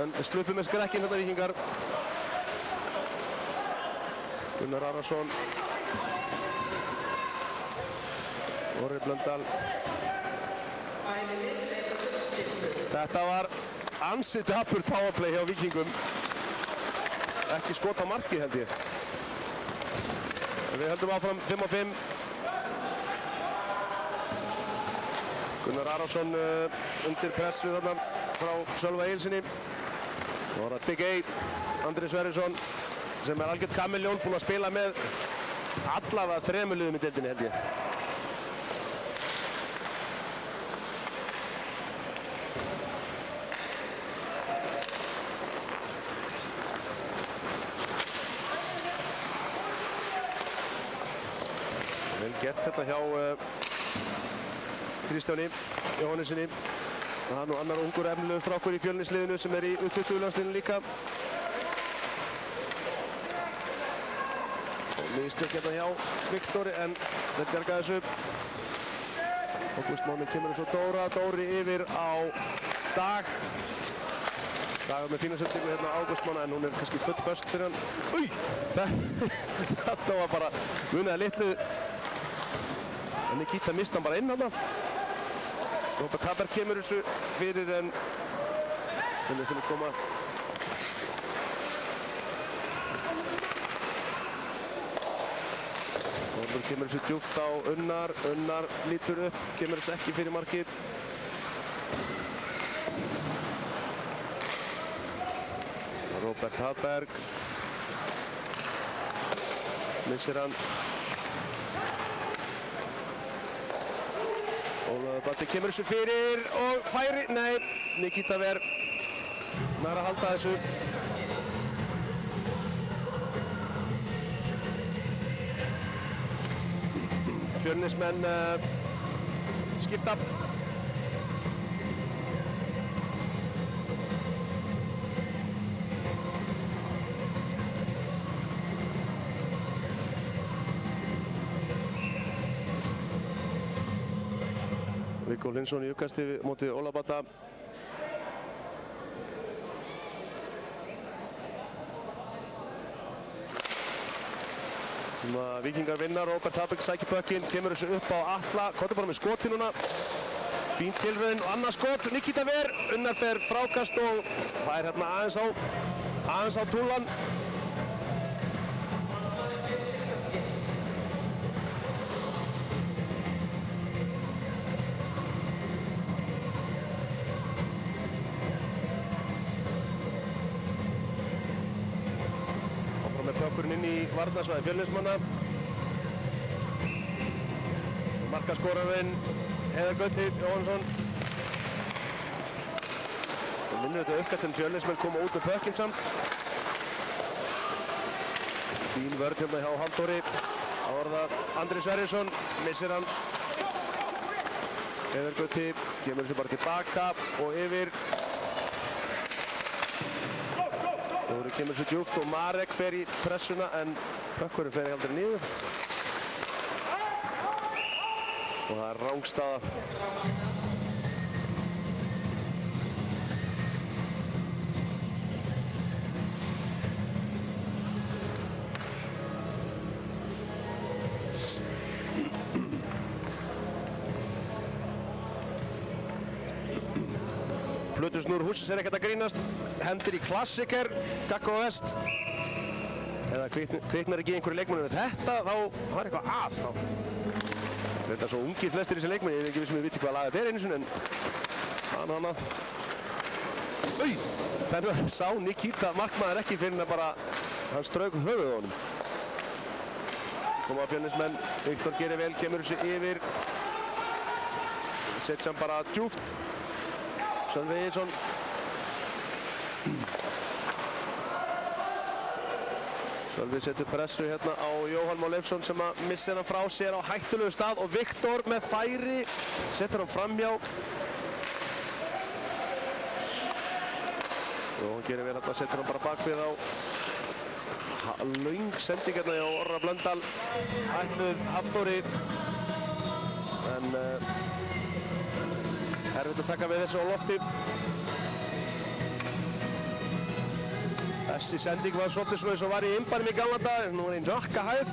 Speaker 1: En sluppu með skrekkinn hérna Víkingar. Gunnar Arason. Orri Blöndal. Þetta var ansi dapurt powerplay hjá Víkingum. Ekki skot á markið held ég. Við höldum áfram 5-5. Gunnar Arason undir pressu þarna frá Sölva Egilssyni. Það var það Big A, Andri Sverrisson, sem er algjört kamiljón, búinn að spila með allavega 3 liðum í deildinni held ég. Vel gert þetta hjá Kristjáni Jóhannesinni. Hann og annar ungur efnilegur strákur í Fjölnisliðinu sem er í U20-landsliðinu líka. Og mistök hérna hjá Viktori en þeir bjarga þessu. Ágúst Máni kemur svo Dóri yfir á Dag. Dagur með fína sendingu hérna Ágúst Mána en hún er kannski full föst fyrir hann. Új! Þetta var bara munaði litlu. En Nikita mista hann bara inn þarna. Robert Haberg kemur þessu fyrir en þannig sem koma. Robert kemur þessu djúpt á Unnar. Unnar lítur upp, kemur þessu ekki fyrir markið. Robert Haberg. Missir hann. Ólafur Batti kemur þessu fyrir og færi, nei, Nikita Ver nær að halda þessu. Fjölnismenn skipta. Viggo Hlynsson í uppkasti móti Óla Bata. Víkingar vinnar, Robert Haberg sækir pökkinn, kemur þessu upp á Atla, Kottur bara með skoti núna. Fín tilraun og annað skot, Nikita Ver, Unnar fer frákast og fær hérna aðeins á túlan. Pökkurinn inn í varnarsvæði Fjölnismanna. Markaskorarinn Heiðar Gauti Jóhannsson. Það minnir þetta uppkast en Fjölnismenn koma út með pökkinn samt. Fín vörn hérna hjá Halldóri. Það var það Andri Sverrisson, missir hann. Heiðargöti kemur þessu bara tilbaka og yfir. Dóri kemur þessu djúpt og Marek fer í pressuna en Pökkurinn fer aldrei niður. Og það er rangstaða. Plötusnúr húsins er ekkert að grínast, hendir í klassiker, Gaggo Vest. Eða kviknar ekki einhverju leikmennu við þetta, þá er eitthvað að. Þetta er svo ungir flestir í þessi leikmenni, ég er ekki vissum við viti hvað lag þetta er einu sinni, en hana. Þennan sá Nikita markmaður ekki fyrir að bara hann strauk höfuð á honum. Koma Fjölnismenn, Viktor gerir vel, kemur þessu yfir. Setja hann bara djúpt. Sölvi Egilsson. Sölvi setur pressu hérna á Jóhann Má Leifsson sem að missir hann frá sér á hættulegu stað og Viktor með færi setur hann framhjá. Jóhann gerir vel hérna, setur hann bara bakvið á löng sending hérna hjá Orra Blöndal. Ætluð Hafþóri en erfitt að taka við þessu á lofti. Þessi sending var svolítið svona eins og var í Imbanum í gamla daga, nú er einn rakkahæð.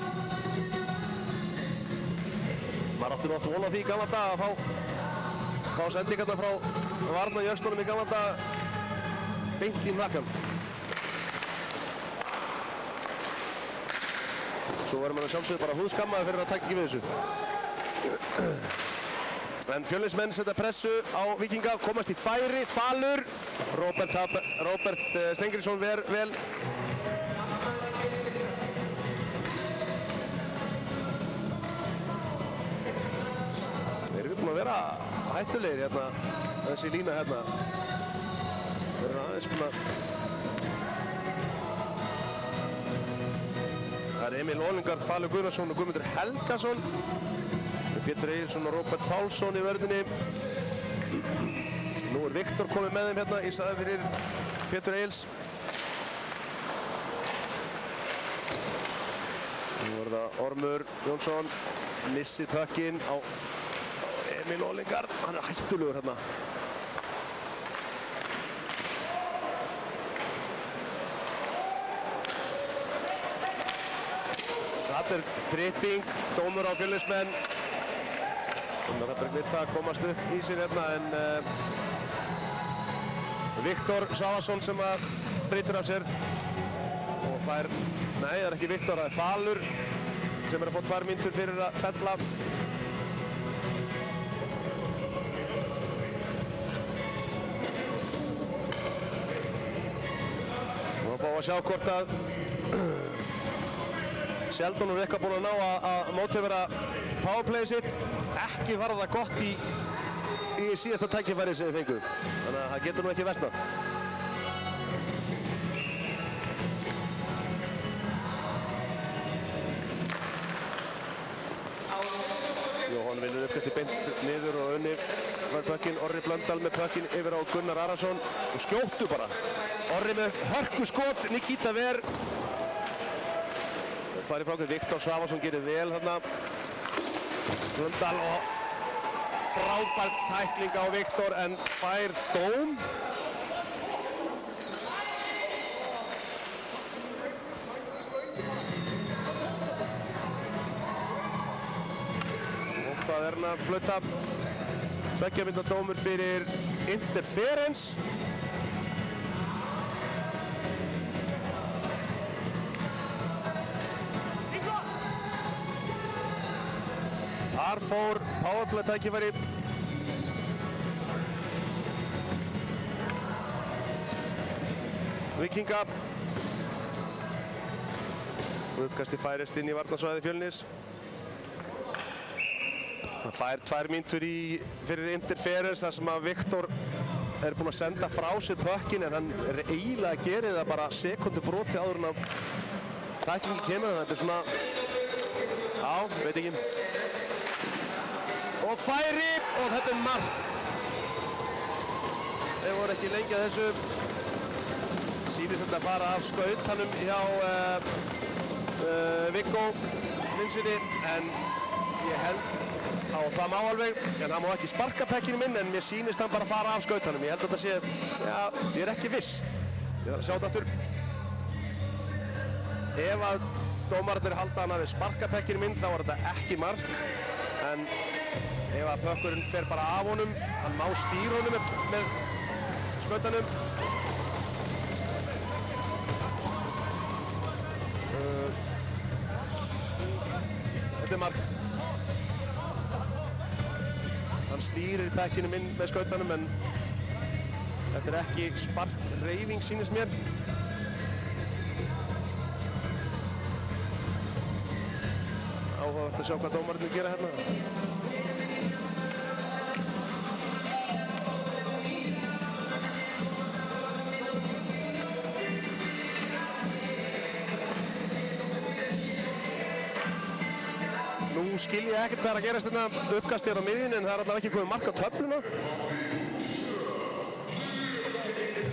Speaker 1: Maður átti nátt von á því í gamla daga að fá sendingarna frá Varna Jörstónum í gamla daga beint í nakkan. Svo verður maður sjálfsögðu bara húðskammaður fyrir að taka ekki við þessu. En Fjölnismenn setja pressu á Víkinga, komast í færi, Falur. Róbert Stengriðsson vel. Erum við búin að vera hættulegir hérna, þessi lína hérna. Við erum aðeins búin að... Það er Emil Olingard, Falur Guðnarsson og Guðmundur Helgason. Pétur Egilsson og Róbert Pálsson í vörðinni. Nú er Viktor komið með þeim hérna í staðinn fyrir Pétur Egils. Nú er það Ormur Jónsson, missir pökkinn á Emil Olingard. Hann er hættulegur hérna. Það er tripping, dómur á Fjölnismenn. Það er við það að komast upp í sér hérna en Viktor Svavarsson sem að brýtur af sér og fær, nei það er ekki Viktor, það er Falur sem er að fá 2 mínútur fyrir að fella. Og að fá að sjá hvort að Sheldon er eitthvað búinn að ná að mótivera powerplayið sitt. Ekki var það gott í síðasta tækifæri sem þið fengu. Þannig að það getur nú ekki versnað. Jóhann vinnur uppkasti beint niður og unni fær pökkinn. Orri Blöndal með pökkinn yfir á Gunnar Arason og skjóttu bara. Orri með hörku skot, Nikita ver. Fær í frákvæmt, Viktor Svavarsson gerir vel þarna. Blöndal og frábært tækling á Viktor en fær dóm. Og hvað er hann að flauta? 2 mínútna dómur fyrir interference. Þar fór powerplay tækifæri. Víkinga. Uppkasti færist inn í varnarsvæði Fjölnis. Það fær 2 mínútur fyrir interference þar sem að Viktor er búinn að senda frá sér pökkinn en hann er eiginlega að gera það bara sekundu broti áður en að tæklingi kemur. Þetta er svona, já, veit ekki. og færi og þetta mark. Þeir voru ekki lengi að þessu. Sýnist þetta að fara af skautanum hjá Viggo Vinssinni, en ég held á það má alveg, en hann má ekki sparka pekkinu minn, en mér sýnist hann bara fara af skautanum. Ég held að þetta sé, já, ég er ekki viss. Ég þarf að sjá þetta aftur. Ef að dómararnir halda hann að við sparka pekkinu minn, þá er þetta ekki mark, en ef að pökkurinn fer bara af honum, hann má stýra honum með skautanum. Þetta er mark. Hann stýrir pekkinu minn með skautanum, en þetta er ekki sparkhreyfing, sýnist mér. Áhugavert að sjá hvað dómararnir gera hérna. Nú skil ég ekkert hvað er að gerast hérna. Uppkast á miðjunni, en það er allavega ekki komið mark á töfluna.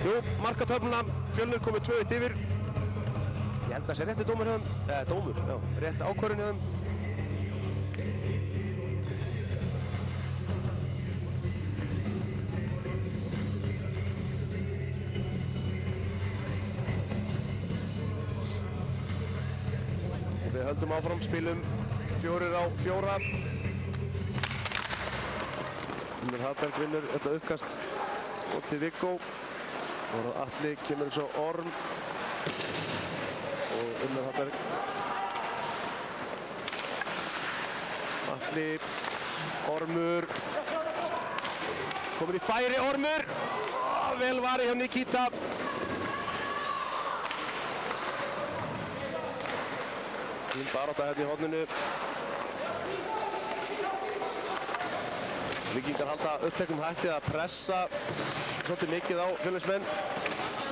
Speaker 1: Jú, mark á töfluna. Fjölnir komið 2-1 yfir. Ég held að það sé rétti dómur hjá þeim. Dómur, já, rétt ákvörðun hjá þeim. Við höldum áfram, spilum 4-4. Unnur Hallberg vinnur þetta uppkast og til Viggo. Og Atli kemur eins og Orm. Og Unnur Hallberg. Atli, Ormur. Komur í færi, Ormur. Vel varið hjá Nikita. Fín barátta hérna í horninu. Víkingar halda uppteknum hætti að pressa svolítið mikið á Fjölnismenn.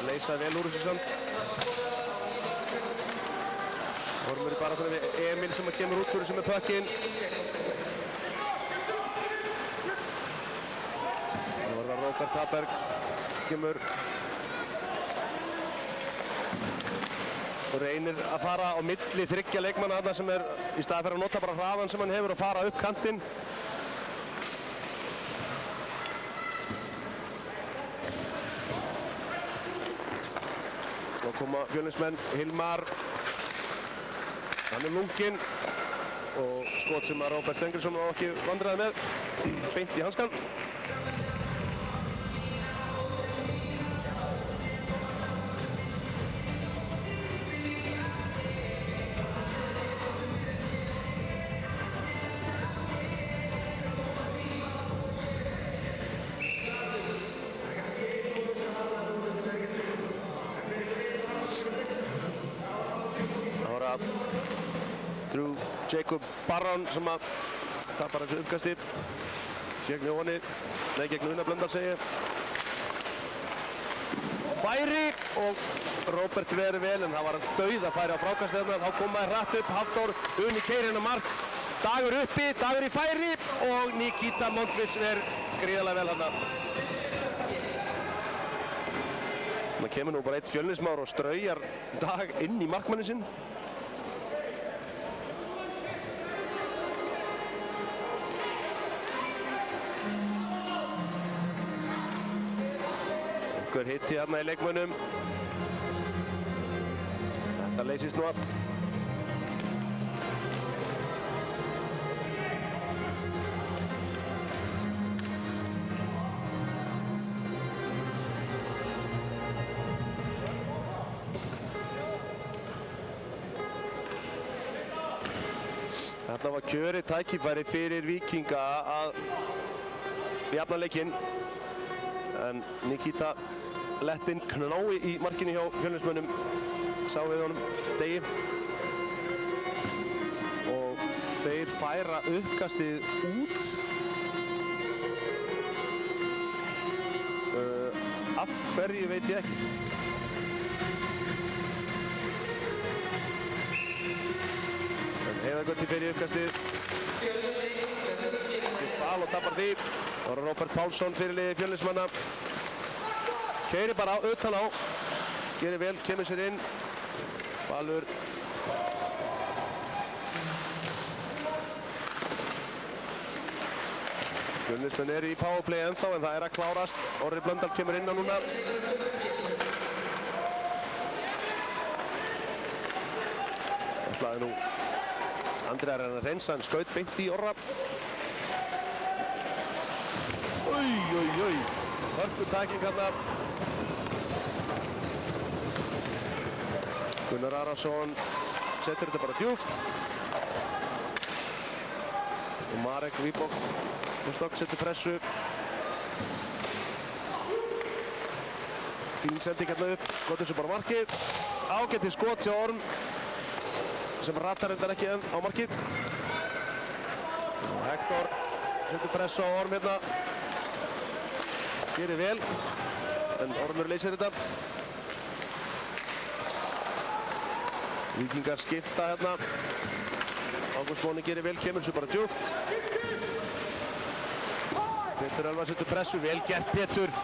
Speaker 1: Leysa vel úr þessu samt. Ormur í baráttunni við Emil sem kemur út úr þessu með pökkinn. Nú var það Róbert Hallberg kemur og reynir að fara á milli þriggja leikmanna þarna sem er í staði fyrir að nota bara hraðan sem hann hefur og fara upp kantinn. Og koma Fjölnismenn, Hilmar, hann er lunginn og skot sem að Róbert Sengersson á ekki vandræði með, beint í hanskan. Jacob Barron sem að tapar þessu uppkasti gegn Jóhanni, nei gegn Una Blöndal segi ég. Færi og Róbert verið vel, en það var dauða færi á frákasti þarna. Þá komaði hratt upp, Hafþór Uni keyrir inn á mark. Dagur uppi, Dagur í færi og Nikita Montvits er gríðarlega vel þarna. Það kemur nú bara eitt Fjölnismaður og straujar Dag inn í markmannin sinn. Einhver hitti hérna í leikmönnum. Þetta leysist nú allt. Þarna var kjörið tækifæri fyrir Víkinga að jafna leikinn, en Nikita lettinn knái í markinu hjá Fjölnismönnum, sá við honum Degi, og þeir færa uppkastið út. Af hverju veit ég ekki. Heiðargötti fer í uppkastið. Val og tapar því. Það var Róbert Pálsson fyrirliði Fjölnismanna. Keyrir bara utan á. Gerir vel, kemur sér inn. Valur. Fjölnismenn eru í powerplay ennþá en það er að klárast. Orri Blöndal kemur inn á núna. Ætlaði nú Andri að reyna að reynsa en skaut beint í Orra. Hörkutæking hérna. Gunnar Arason setur þetta bara djúpt. Og Marek Víbok Stokk setur pressu. Fín sending hérna upp. Gott þessu bara markið. Ágætið skot hjá Orm sem ratar endar ekki á markið. Hector setur pressu á Orm hérna. Gerir vel, en Ormur leysir þetta. Víkingar skipta hérna. Ágúst Máni gerir vel, kemur þessu bara djúpt. Pétur Elvar setur pressu, vel gert Pétur.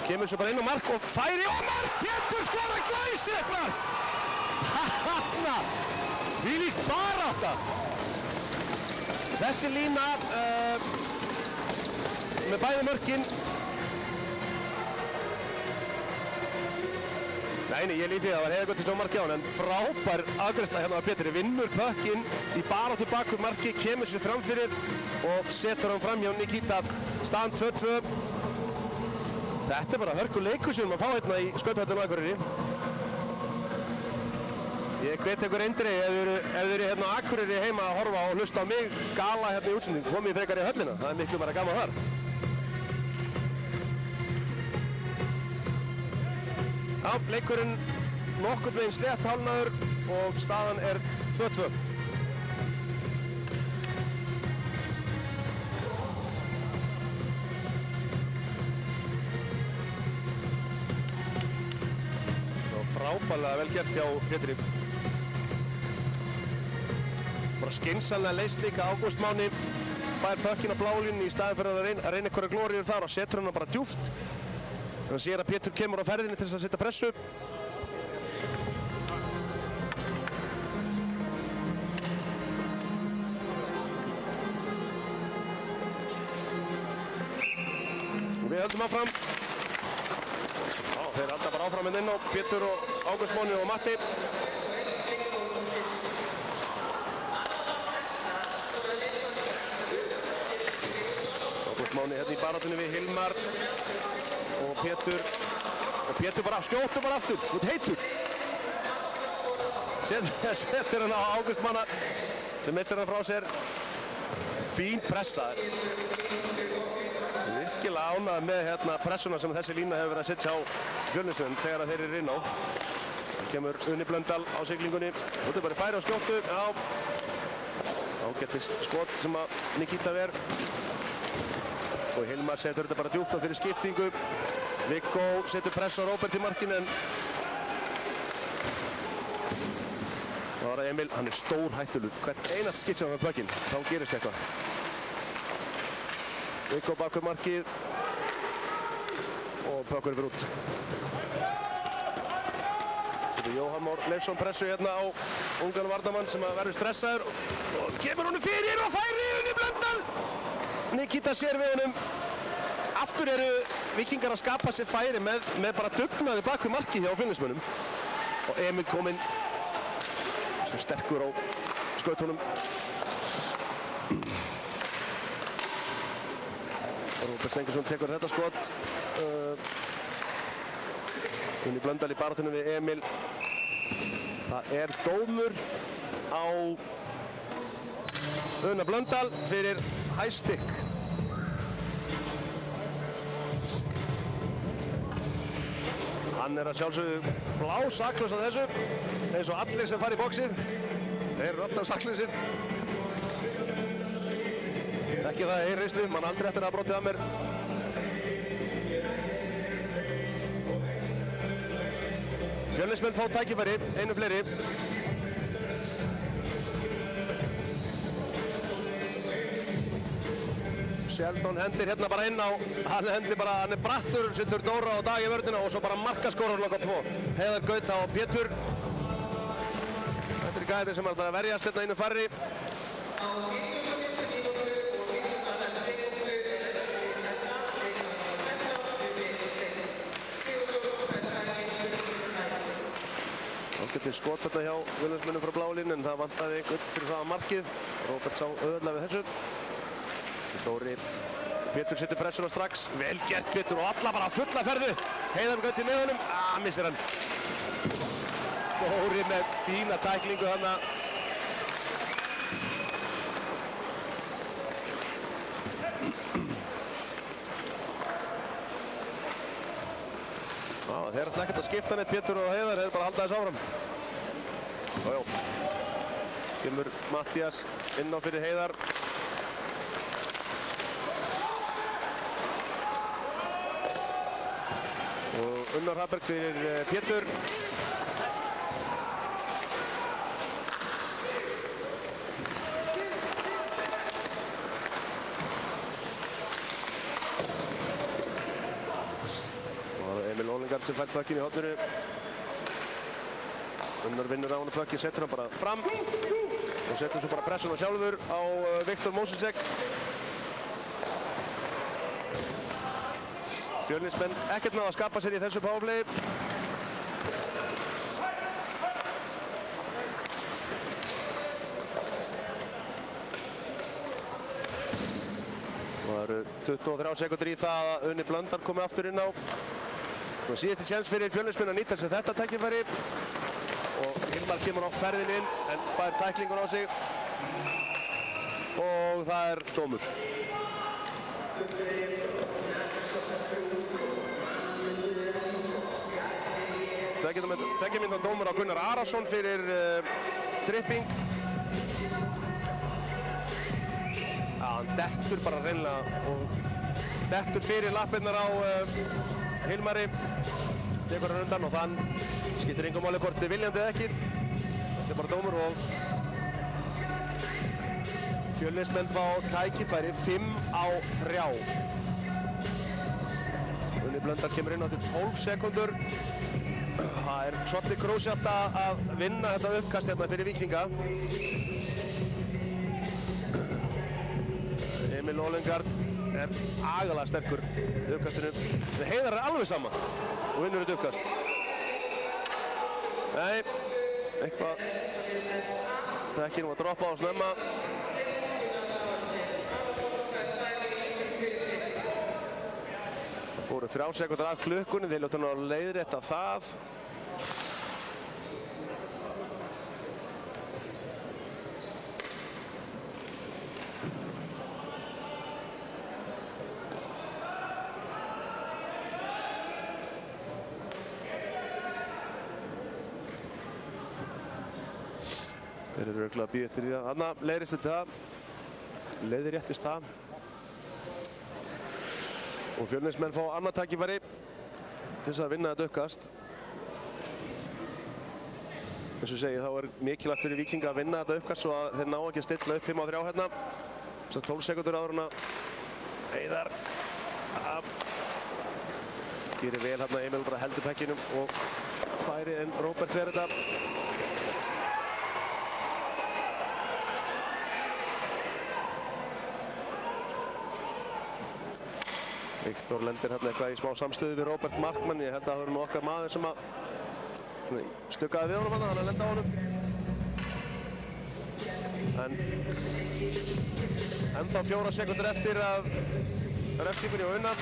Speaker 1: Kemur þessu bara inn á mark og færi og mark! Pétur skorar glæsilegt mark! Hanna! Þvílík barátta! Þessi lína með bæði mörkin. Nei, ég líti það var Heiðar til marki á hann, en frábær afgreiðsla hérna á Pétri. Vinnur pökkinn í baráttu bak við marki, kemur sér fram fyrir og setur hann fram hjá Nikita. Staðan 2-2. Þetta er bara hörkuleikur sem að fá hérna í Skaupahöllina á Akureyri. Ég hvet ykkur eindri ef þið eru hérna á Akureyri heima að horfa og hlusta á mig gala hérna í útsendingu, komið frekar í höllina. Það er miklu bara gaman þar. Já, leikurinn nokkurn veginn slétt hálfnaður og staðan er 2-2. Frábærlega vel gert hjá Pétri. Bara skynsamlega leist líka Ágúst Máni. Fær pökkinn á blálínni í staðinn fyrir að reyna einhverja glóríur þar og setur hann bara djúpt. Þannig sér að Pétur kemur á ferðinni til þess að setja pressu. Og við höldum áfram. Þeir halda bara áfram inn á Pétur og Ágúst Máni og Matti. Ágúst Máni hérna í baráttunni við Hilmar. Og Pétur bara skjóttur bara aftur, út heitur. Setur hann á Ágúst Mána sem missir hann frá sér. Fín pressa. Virkilega ánægður með hérna pressuna sem þessi lína hefur verið að setja á Fjölnismenn þegar þeir eru inn á. Það kemur Unni Blöndal á siglingunni. Þetta er bara færi á skjóttu. Já. Ágættis skot sem að Nikita ver. Og Hilmar setur þetta bara djúpt á fyrir skiptingu. Viggo setur press á Róbert í markinu en það var að Emil, hann er stór hættulur. Hvert einast skipt sem hann með pökkinn, þá gerist eitthvað. Viggo bak við markið og pökkur yfir út. Setur Jóhann Már Leifsson pressu hérna á ungan varnarmann sem að verður stressaður og kemur honum fyrir og færi Unni Blöndal. Nikita sér við honum. Aftur eru Víkingar að skapa sér færi með bara dugnaði bak við markið hjá Fjölnismönnum. Og Emil kominn svo sterkur á skautunum. Róbert Stengursson tekur þetta skot. Unni Blöndal í baráttunni við Emil. Það er dómur á Unna Blöndal fyrir high stick. Hann er að sjálfsögðu blásaklaus á þessu, eins og allir sem fara í boxið. Þeir eru alltaf saklausir. Ekki það er reynslu, mann aldrei eftir að brotið að mér. Fjölnismenn fá tækifæri, einu fleiri. Sheldon hendir hérna bara inn á, hann er brattur, setur Dóra og Dag í vörðina og svo bara markaskórar loka 2. Heiðar Gauta og Pétur. Þetta gæðir sem alltaf verjast hérna einu færri. Ágætið skot þarna hjá Vilhelmsmönnum frá bláu línu en það vantaði einhvern fyrir það markið. Róbert sá auðvitað við þessu. Dóri Pétur setur pressuna strax. Vel gert Pétur og alla bara fulla ferðu. Heiðar Gauti með honum. Missir hann. Dóri með fína tæklingu þarna. Þeir ætla ekkert að skipta neitt Pétur og Heiðar, þeir bara halda þess áfram. Jájó. Kemur Mattías inn á fyrir Heiðar. Og Unnar Hafberg fyrir Pétur. Emil Olengard sem fær pökkinn í horninu. Unnar vinnur á hann pökkinn, setur hann bara fram og setur svo bara pressuna sjálfur á Viktor Mosicek. Fjölnismenn ekkert með að skapa sér í þessu powerplay. Það eru 23 sekúndur í það að Unni Blöndal komi aftur inn á. Síðasti séns fyrir Fjölnismenn að nýta sér þetta tækifæri og Hilmar kemur á ferðin inn en fær tæklingun á sig og það er dómur. Tveggja mínútna dómur á Gunnar Arason fyrir tripping. Hann dettur bara hreinlega og dettur fyrir lappirnar á Hilmari. Tekur hann undan og þann skiptir engum máli hvort viljandi eða ekki. Þetta er bara dómur og Fjölnismenn fá tækifæri 5-3. Unni Blöndal kemur inn á til 12 sekúndur. Það er svolítið krúsjált að vinna þetta uppkast hérna fyrir Víkinga. Emil Olengard er agalega sterkur í uppkastinu. Heiðar er alveg sama og vinnur þetta uppkast. Nei, eitthvað bekkinum að droppa á snemma. Það fóru 3 sekúndur af klukkunni, þeir ljóta nú að leiðrétta það. Þeir eru örugglega að bíða eftir því að þarna leiðréttist það. Og Fjölnismenn fá annað tækifæri til þess að vinna þetta uppkast. Eins og segi, þá er mikilvægt fyrir Víkinga að vinna þetta uppkast svo að þeir ná ekki að stilla upp 5-3 hérna. Þess að 12 sekúndur áður hana. Heiðar gerir vel hérna, Emil bara heldur pekkinum og færi en Róbert verður þetta. Viktor lendir hérna eitthvað í smá samstöðu við Róbert Markmann. Ég held að það var okkar maður sem að stuggaði við honum hann að lenda á honum. En ennþá 4 sekúndur eftir af refsingunni og Unnar.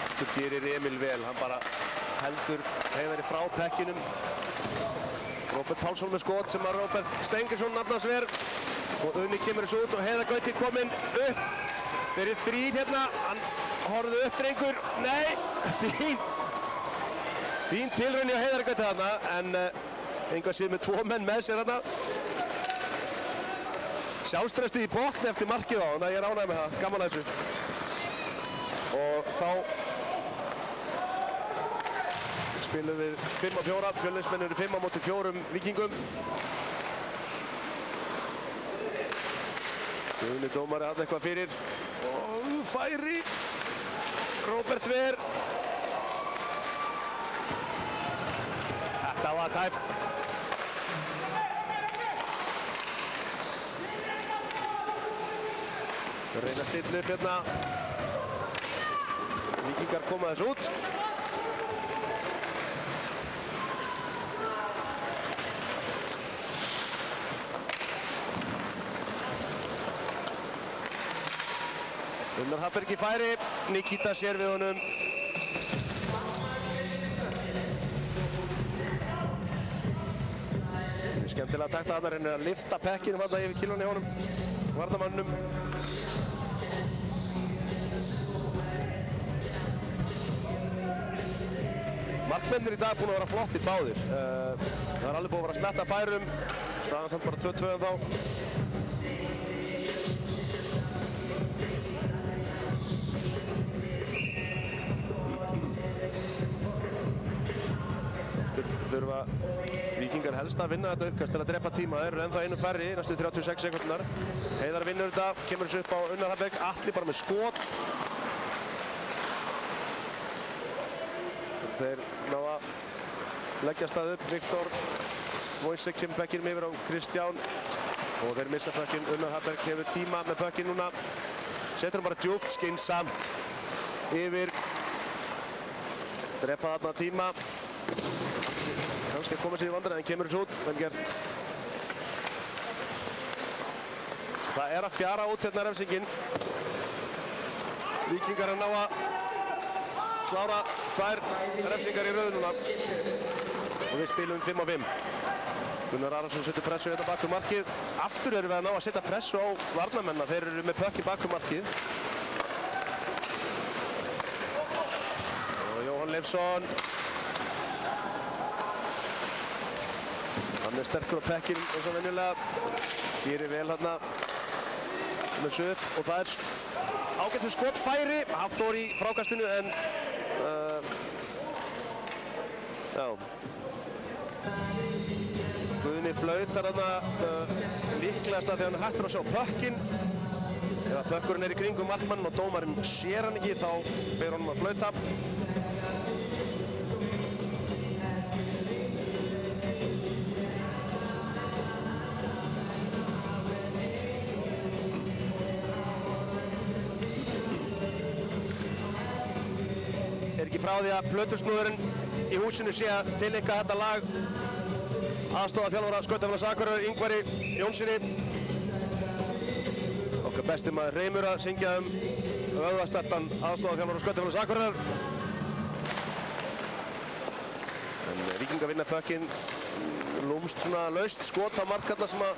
Speaker 1: Aftur gerir Emil vel, hann bara heldur Heiðari frá pekkinum. Róbert Pálsson með skot sem að Róbert Stengirsson nafnast ver og Unni kemur þessu út og Heiðar Gauti kominn upp fyrir 3 hérna. Hann horfði upp drengur. Nei, fín tilraun hjá Heiðar Gauti þarna en engu að síður með 2 menn með sér þarna. Sjálfstraustið í botni eftir markið á hann, ég er ánægður með það, gaman að þessu. Og þá spilum við 5-4, Fjölnismenn eru 5 á móti 4 Víkingum. Guðni dómari hafði eitthvað fyrir. Og færi. Róbert Ver. Þetta var tæft. Reyna að stilla upp hérna. Víkingar koma þess út. Gunnar Hafberg í færi, Nikita sér við honum. Skemmtilega takta þarna, reynir að lyfta pekkinu þarna yfir kilónu hjá honum, varnarmannum. Markmennir í dag búin að vera flottir báðir. Það er alveg búin að vera að sletta færum, staðan samt bara 2-2 en þá. Þurfa Víkingar helst að vinna þetta uppkast til að drepa tíma. Þeir eru ennþá einu færri, næstu 36 sekúndunar. Heiðar vinnur þetta, kemur þessu upp á Unnar Hafberg, Atli bara með skot. Þeir ná að leggja stað upp, Viktor Wojciech kemur pökkinum yfir á Kristján og þeir missa pökkinn. Unnar Hafberg hefur tíma með pökkinn núna. Setur hann bara djúpt, skynsamt yfir. Drepa þarna tíma. Kannski að koma sér í vandræði en kemur þessu út, vel gert. Það er að fjara út hérna refsingin. Víkingar að ná að klára 2 refsingar í röðu núna. Og við spilum 5-5. Gunnar Arason setur pressu hérna bakum markið. Aftur erum við að ná að setja pressu á varnarmennina. Þeir eru með pökk í bakum markið. Og Jóhann Leifsson. Hann er sterkur á pekkinn eins og venjulega. Gerir vel hérna með þessu upp og það er ágættur skotfæri. Hafþór í frákastinu en já. Guðni flautar þarna líklegast að því hann er hættur að sjá pökkinn. Ef pökkurinn er í kringum markmann og dómarinn sér hann ekki þá ber honum að flauta. Ekki frá því að plötusnúðurinn í húsinu sé að tileinka þetta lag aðstoðarþjálfara Skautafélags Akureyrar Ingvari Jónssoni. Okkar besti maður Reimur að syngja vöðvasteltan aðstoðarþjálfara Skautafélags Akureyrar. En Víkingar vinna pökkinn lúmst svona laust skot á markarna sem að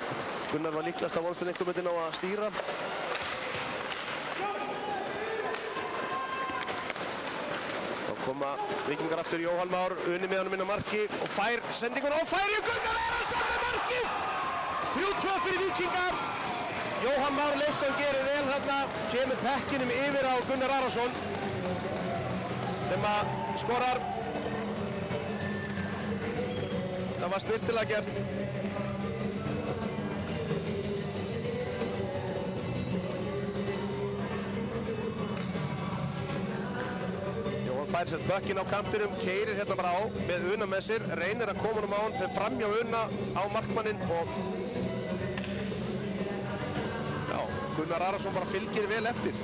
Speaker 1: Gunnar var líklegast að vonast einhver myndi ná að stýra. Koma Víkingar aftur, Jóhann Már, unni með honum inn á marki og fær sendingun og færi Gunnar Arason með markið! 3-2 fyrir Víkingar. Jóhann Már Leifsson gerir vel þarna, kemur pekkinum yfir á Gunnar Arason sem að skorar. Það var snyrtilega gert. Fær sérst bökkinn á kantinum, keyrir hérna bara á með Una með sér, reynir að koma honum á hann, fer framhjá Una á markmanninn og já, Gunnar Arason bara fylgir vel eftir.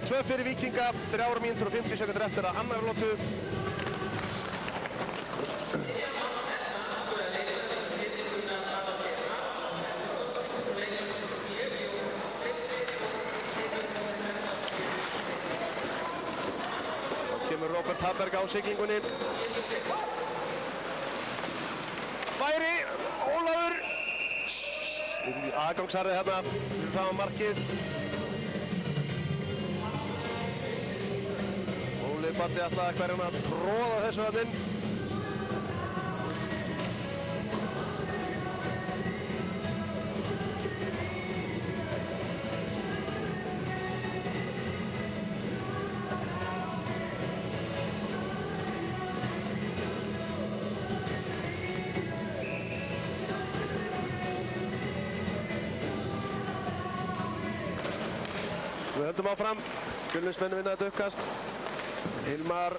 Speaker 1: Tvö fyrir Víkinga, 3 mínútur og 50 sekúndur eftir að annar lotu. Róbert Hafberg á siglingunni. Færi, Ólafur. Aðgangsharðið hérna, fyrir fram á markið. Óli Batti ætlaði að hverjum að tróða þessu hann inn. Við höldum áfram. Fjölnismenn vinna þetta uppkast. Hilmar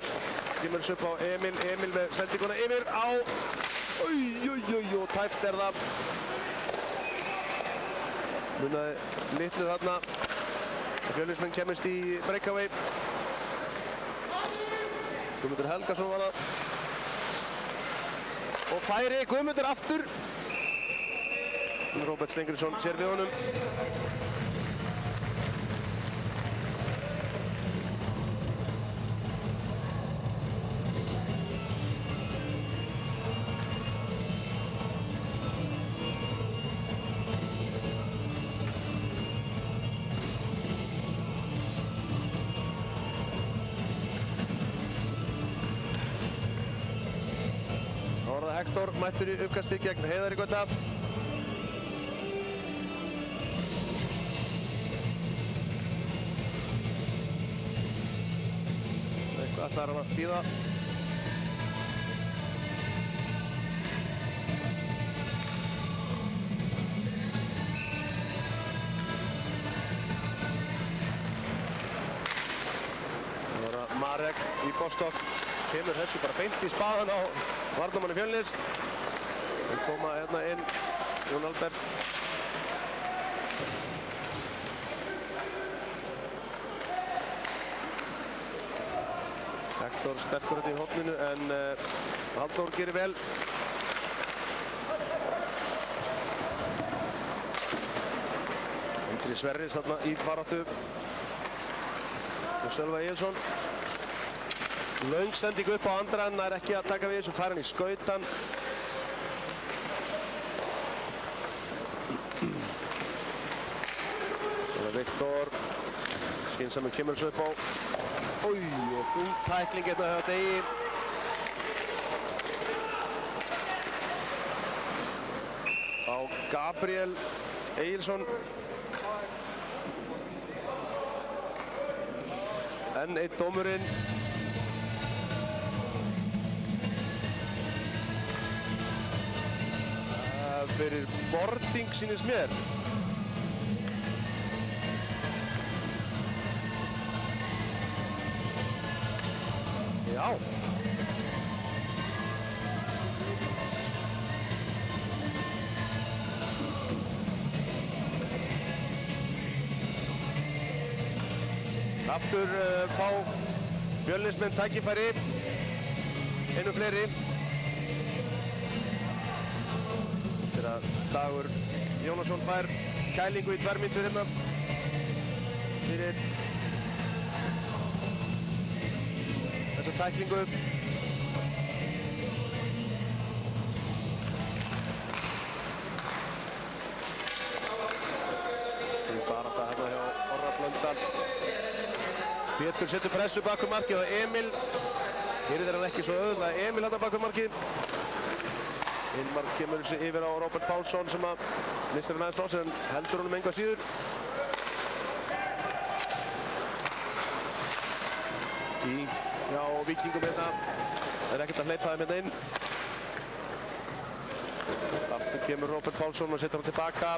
Speaker 1: kemur þessu upp á Emil. Emil með sendinguna yfir á... og tæft það. Munaði litlu þarna. Fjölnismenn kemist í breakaway. Guðmundur Helgason var það. Og færi Guðmundur aftur. Róbert Steingrímsson sér við honum. Hektor mættur í uppkasti gegn Heiðari Gauta. Eitthvað ætlar hann að bíða. Það var Marek í Bostok. Kemur þessu bara beint í spaðan á varnarmanni Fjölnis. Þeir koma hérna inn, Jón Albert. Hektor sterkur þetta í horninu en Halldór gerir vel. Andri Sverris þarna í baráttu. Og Sölva Egilsson. Löng sending upp á Andra, hann er ekki að taka við þessu, fær hann í skautan. Það er Viktor. Skynsamur kemur þessu upp á. Og þung tækling hérna hjá Degi. Á Gabriel Egilsson. Enn einn dómurinn. Fyrir boarding sýnist mér. Já. Aftur fá Fjölnismenn tækifæri. Einu fleiri. Dagur Jónasson fær kælingu í 2 mínútur hérna fyrir þessa tæklingu. Fyrir barátta hérna hjá Orra Blöndal. Pétur setur pressu bakum markið og Emil. Hér er hann ekki svo auðvitað. Emil hérna bakum markið. Hilmar kemur þessu yfir á Róbert Pálsson sem að missir hann aðeins frá sér en heldur honum engu að síður. Fínt hjá Víkingum hérna. Það er ekkert að hleypa þeim hérna inn. Aftur kemur Róbert Pálsson og setur hann tilbaka.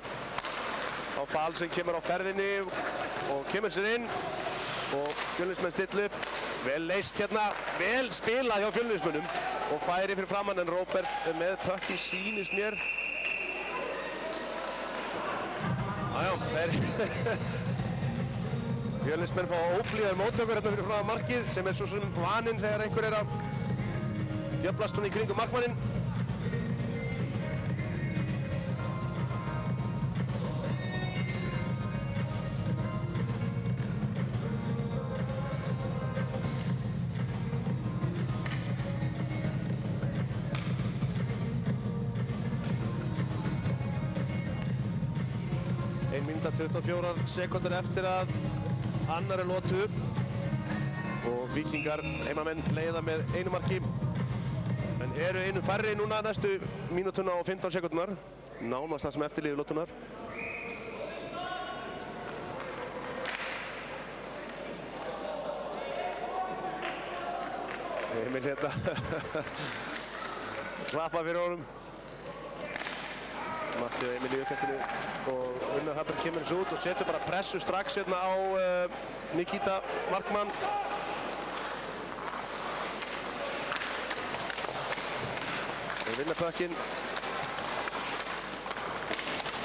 Speaker 1: Á Fall sem kemur á ferðinni og kemur sér inn. Og Fjölnismenn stilla upp. Vel leist hérna, vel spilað hjá Fjölnismönnum. Og færi fyrir framann en Róbert með pökk í sýnist mér. Jájá, þeir Fjölnismenn fá óblíðar móttökur hérna fyrir framan markið sem er svo sem vaninn þegar einhver er að djöflast hún í kringum markmanninn. Mínúta 24 sekúndur eftir að annarri lotu og Víkingar heimamenn leiða með einu marki en eru einu færri núna næstu mínútuna og 15 sekúndunar nánast það sem eftirlifir lotunar. Emil hérna klappa fyrir honum. Matti og Emil í uppkastinu og Unnar Hafberg kemur þessu út og setur bara pressu strax hérna á Nikita markmann. Þeir vinna pökkinn.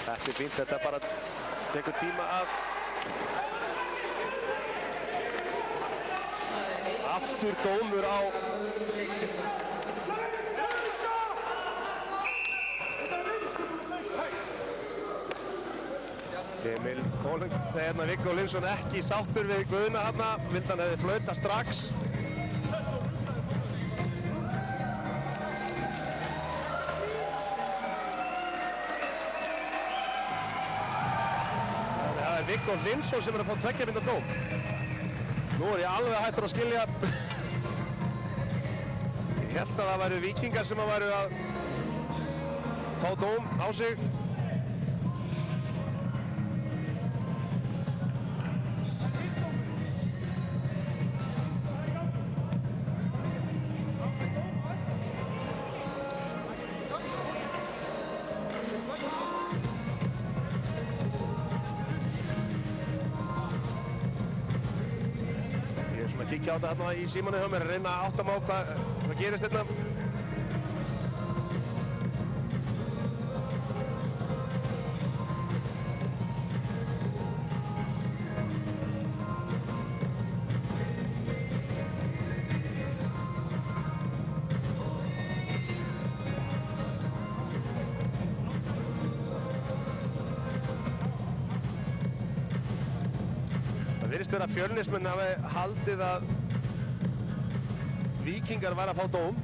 Speaker 1: Þetta fínt, þetta bara tekur tíma að aftur dómur á Viggo Lindsson ekki sáttur við Guðna þarna, vildi hann hefði flautað strax. Það er Viggo Lindsson sem er að fá 2 mínútna dóm. Nú er ég alveg hættur að skilja. Ég held að það væru Víkingar sem væru að fá dóm á sig. Kíkja á þetta hérna í símanni hjá mér, reyna að átta mig á hvað gerist hérna. Það virðist vera að Fjölnismenn hafi haldið að Víkingar væri að fá dóm,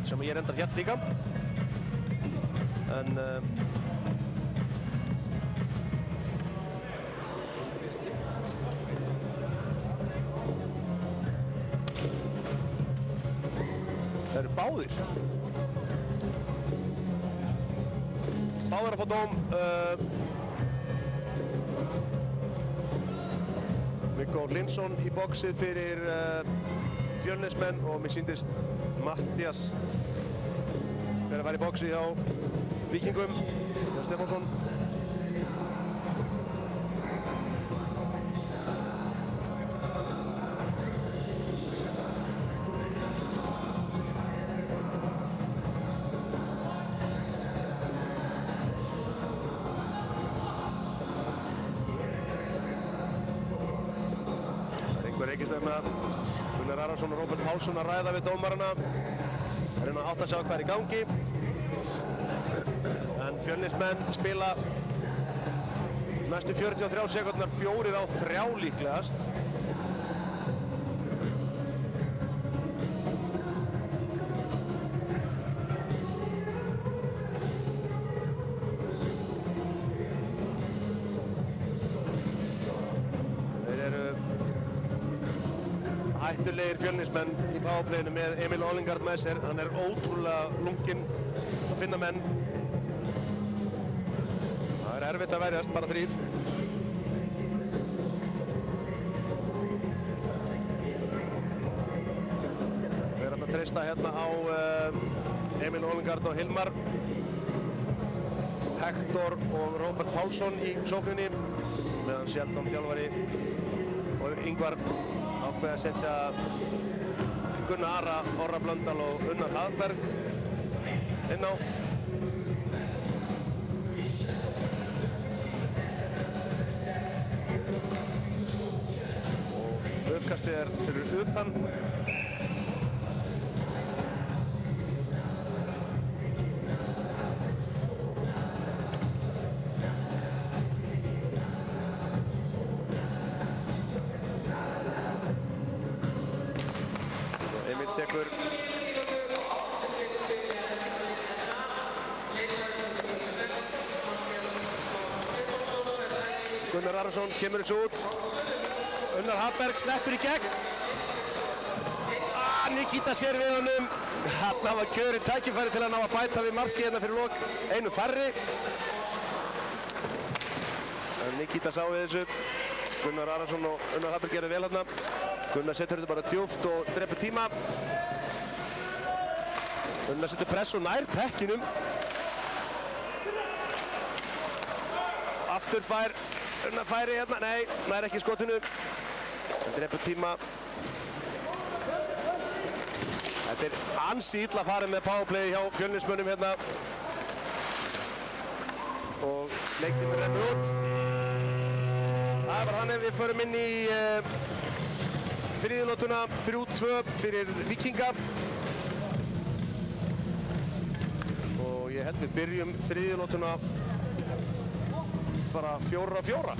Speaker 1: sem ég reyndar hélt líka, en það eru báðir að fá dóm. Viggo Lindsson í boxið fyrir Fjölnismenn og mér sýndist Mattias verið að fara í boxið hjá Víkingum, hjá Stefánsson. Gunnar Arason og Róbert Pálsson að ræða við dómarana, reyna að átta sig á hvað er í gangi. En Fjölnismenn spila næstu 43 sekúndurnar 4-3 líklegast. Hættulegir Fjölnismenn í powerplayinu með Emil Ollingard með sér. Hann er ótrúlega lunginn að finna menn. Það er erfitt að verjast, bara 3. Þeir eru að treysta hérna á Emil Ollingard og Hilmar. Hector og Róbert Pálsson í sókninni, meðan Sheldon þjálfari og Ingvar ákveði að setja Gunnar Ara, Orra Blöndal og Unnar Hafberg inn á. Og uppkastið er fyrir utan. Gunnar Arason kemur þessu út. Unnar Hafberg sleppur í gegn. Nikita sér við honum. Þarna var kjörið tækifæri til að ná að bæta við markið hérna fyrir lok. Einu færri. En Nikita sá við þessu. Gunnar Arason og Unnar Hafberg gerðu vel hérna. Gunnar setur þetta bara djúpt og drepur tíma. Unnar setur press og nær pekkinum. aftur fær færi hérna, nei, nær ekki skotinu. Hann drepur tíma. Þetta ansi illa farið með powerplay hjá Fjölnismönnum hérna. Og leiktíminn rennur út. Það var þannig við förum inn í þriðjulótuna 3-2 fyrir Víkinga. Og ég held við byrjum þriðjulótuna bara 4-4.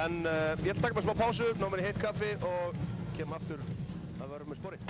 Speaker 1: En ég ætla að taka mér smá pásu, ná mér í heitt kaffi og kem aftur að vörðum með spori.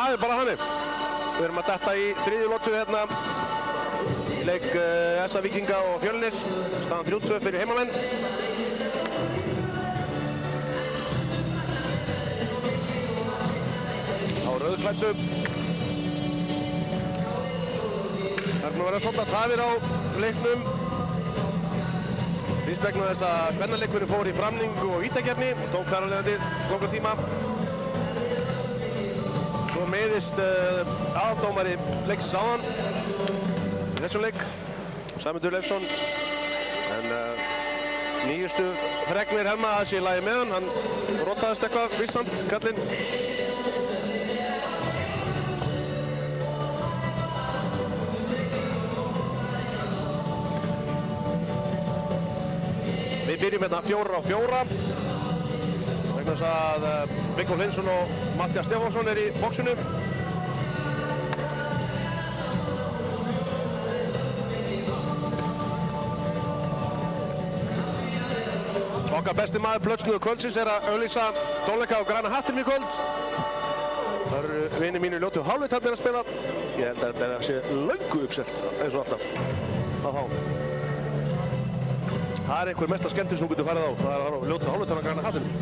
Speaker 1: Það bara þannig. Við erum að detta í þriðju lotu hérna í leik SA Víkinga og Fjölnis. Staðan 3-2 fyrir heimamenn. Á rauðklæddu. Það er að vera svolítið tafir á leiknum. Fyrst vegna þess að kvennaleikurinn fór í framningu og vítakeppni og tók þar alveg langan tíma. Svo meiðist aðaldómari leiksins áðan í þessum leik, Sæmundur Leifsson. En nýjustu fregnir herma að sé í lagi með hann. Hann rotaðist eitthvað víssamt, kallinn. Við byrjum hérna 4-4 vegna þess að Viggo Hlynsson og Matthías Stefánsson í boxinu. Okkar besti maður plötsnuðu kvöldsins er að auglýsa tónleika á Græna hattinum í kvöld. Það eru vinir mínir ljótu hálfleitarnir að spila. Ég held að þetta sé löngu uppselt eins og alltaf. Það er einhver mesta skemmtun sem þú getur farið á. Það er að ljóta hálfleitarna á Græna hattinum.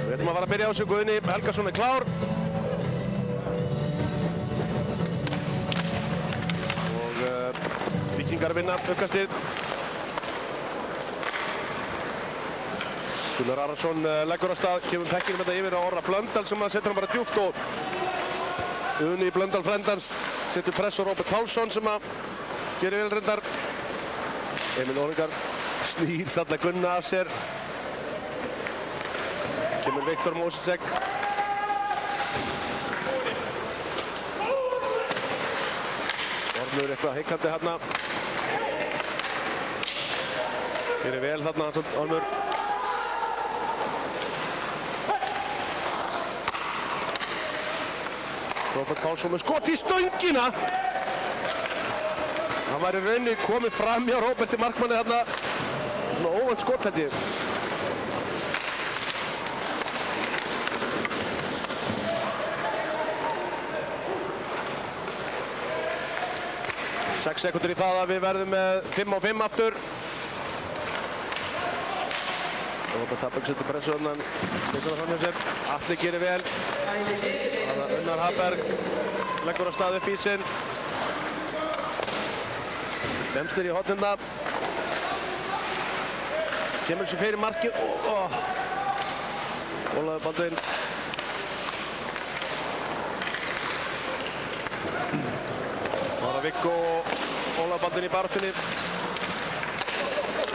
Speaker 1: Við ætlum að fara að byrja á þessu. Guðni Helgason er klár. Og Víkingar vinna uppkastið. Gunnar Arason leggur á stað, kemur pekkinum þetta yfir á Orra Blöndal sem setur hann bara djúpt og Uni Blöndal frendans setur press á Róbert Pálsson sem gerir vel reyndar. Emil Óringar snýr þarna Gunna af sér. Kemur Viktor Mósesek. Ormur eitthvað heikandi hérna. Gerir vel þarna Ormur. Róbert Pálsson með skot í stöngina. Hann var í rauninni komið fram hjá Róberti markmanni þarna. Svona óvænt skot held ég. Sex sekundur í það að við verðum með 5-5 aftur. Róbert Hafberg setur pressu þarna. Lýsar það fram hjá sér. Atli gerir vel. Unnar Hafberg leggur á stað upp í sinn. Lemsnir í hornina. Kemur sér fyrir markið. Ólafur Baldvin. Bara Viggo og Ólafur Baldvin í baráttunni.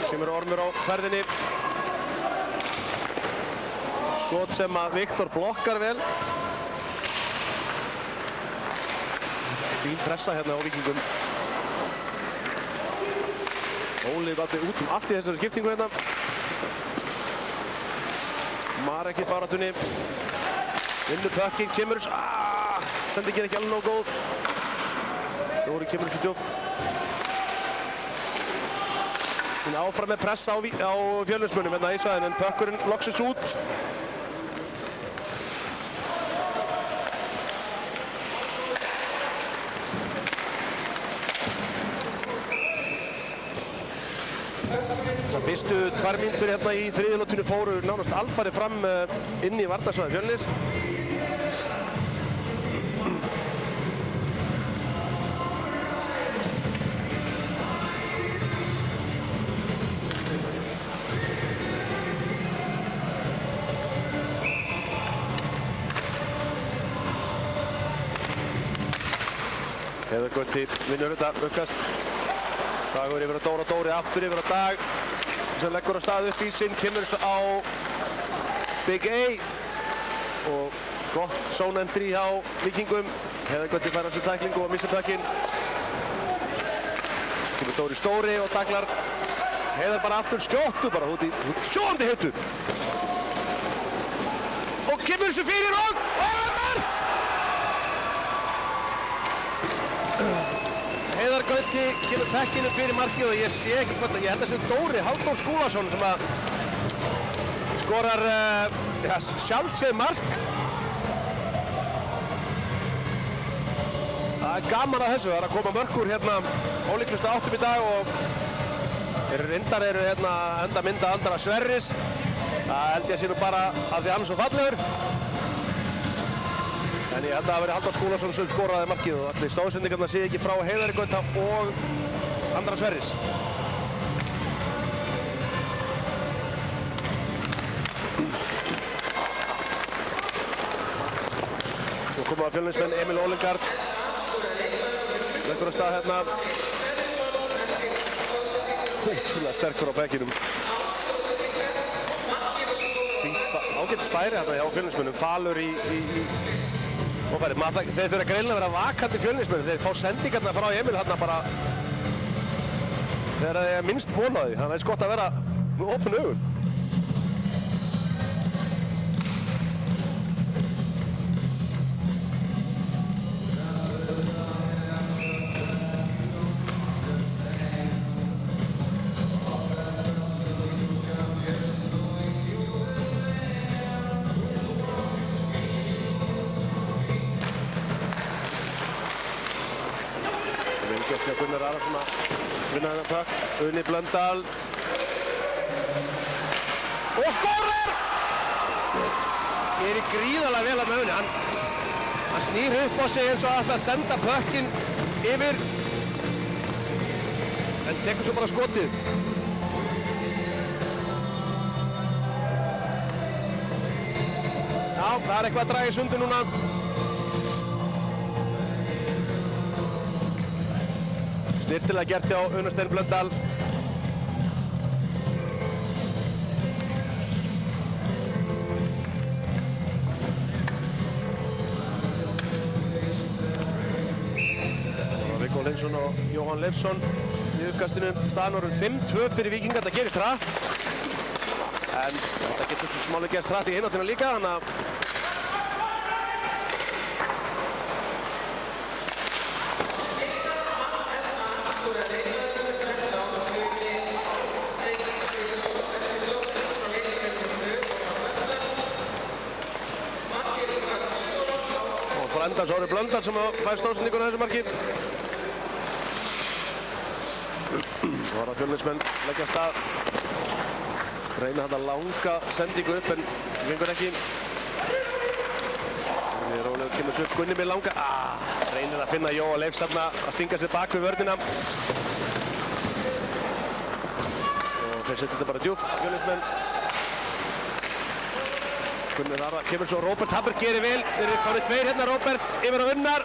Speaker 1: Kemur Ormur á ferðinni. Skot sem að Viktor blokkar vel. Fín pressa hérna á Víkingum. Óli vati út allt í þessari skiptingu hérna. Marek í baráttunni. Vinnur pökkinn, kemur sendingin ekki alveg nóg góð. Dóri kemur svo djóft. Hún áfram með pressa á Fjölnismönnum hérna í svæðinu en pökkurinn loksins út. Þessar fyrstu 2 mínútur hérna í þriðjulotinu fóru nánast alfarið fram inn í varnarsvæði Fjölnis. Heiðar Gauti vinnur þetta uppkast. Dagur yfir á Dóra, Dóri aftur yfir á Dag sem leggur á stað upp í sinn, kemur á Big A og gott zone entry hjá Víkingum. Heiðar Gauti fær á sig tæklingu og missir pökkinn. Kemur Dóri stóri og taklar Heiðar bara aftur, skjóttu bara út í sjóandi heitu og kemur þessu fyrir og Heiðar Gauti kemur pekkinu fyrir markið og ég sé ekki hvað, ég held að það sé Dóri Halldór Skúlason sem að skorar sjálfsögð mark. Það er gaman að þessu, það er að koma mörk úr hérna ólíklustu áttum í dag og reyndar eru hérna enda mynda Andra Sverris. Það held ég að sé nú bara af því hann er svo fallegur. En ég held að það veri Halldór Skúlason sem skoraði markið og allir stóðsendingarna sé ekki frá Heiðari Gauta og Andra Sverris. Svo komum að Fjölnismenn Emil Ólingard. Leggur á stað hérna. Útrúlega sterkur á bekkinum. Ágætis færi hérna hjá Fjölnismönnum. Falur í ófæri. Þeir þurfa greinilega að vera vakandi Fjölnismenn. Þeir fá sendingarna frá Emil hérna bara þegar það er minnst von á því. Þannig að það er gott að vera með opin augun. Gunnar Arason að vinna þennan pakk. Unni Blöndal. Og skorar! Gerir gríðarlega vel að með Unni. Hann snýr upp á sig eins og ætlar að senda pökkinn yfir. En tekur svo bara skotið. Já, það er eitthvað að draga í sundur núna. Snyrtilega gert hjá Unnar Steinn Blöndal. Viggo Hreinsson og Jóhann Leifsson í uppkastinu. Staðan orðin 5-2 fyrir Víkinga. Þetta gerist hratt. En þetta getur svo smálega gerst hratt í eináttina líka. Þannig að Svo er Blöndal sem fær stóðsendingun á þessu marki. Svo var það Fjölnismenn leggja af stað. Reyna þetta langa sendingu upp en gengur ekki. Rólegur kemur svo upp Gunni með langa. Reynir að finna Jóa Leifs þarna að stinga sér bak við vörnina. Og þeir setja þetta bara djúpt, Fjölnismenn. Kemur svo Róbert Haberg gerir vel. Þeir eru komnir tveir hérna, Róbert yfir á Unnar.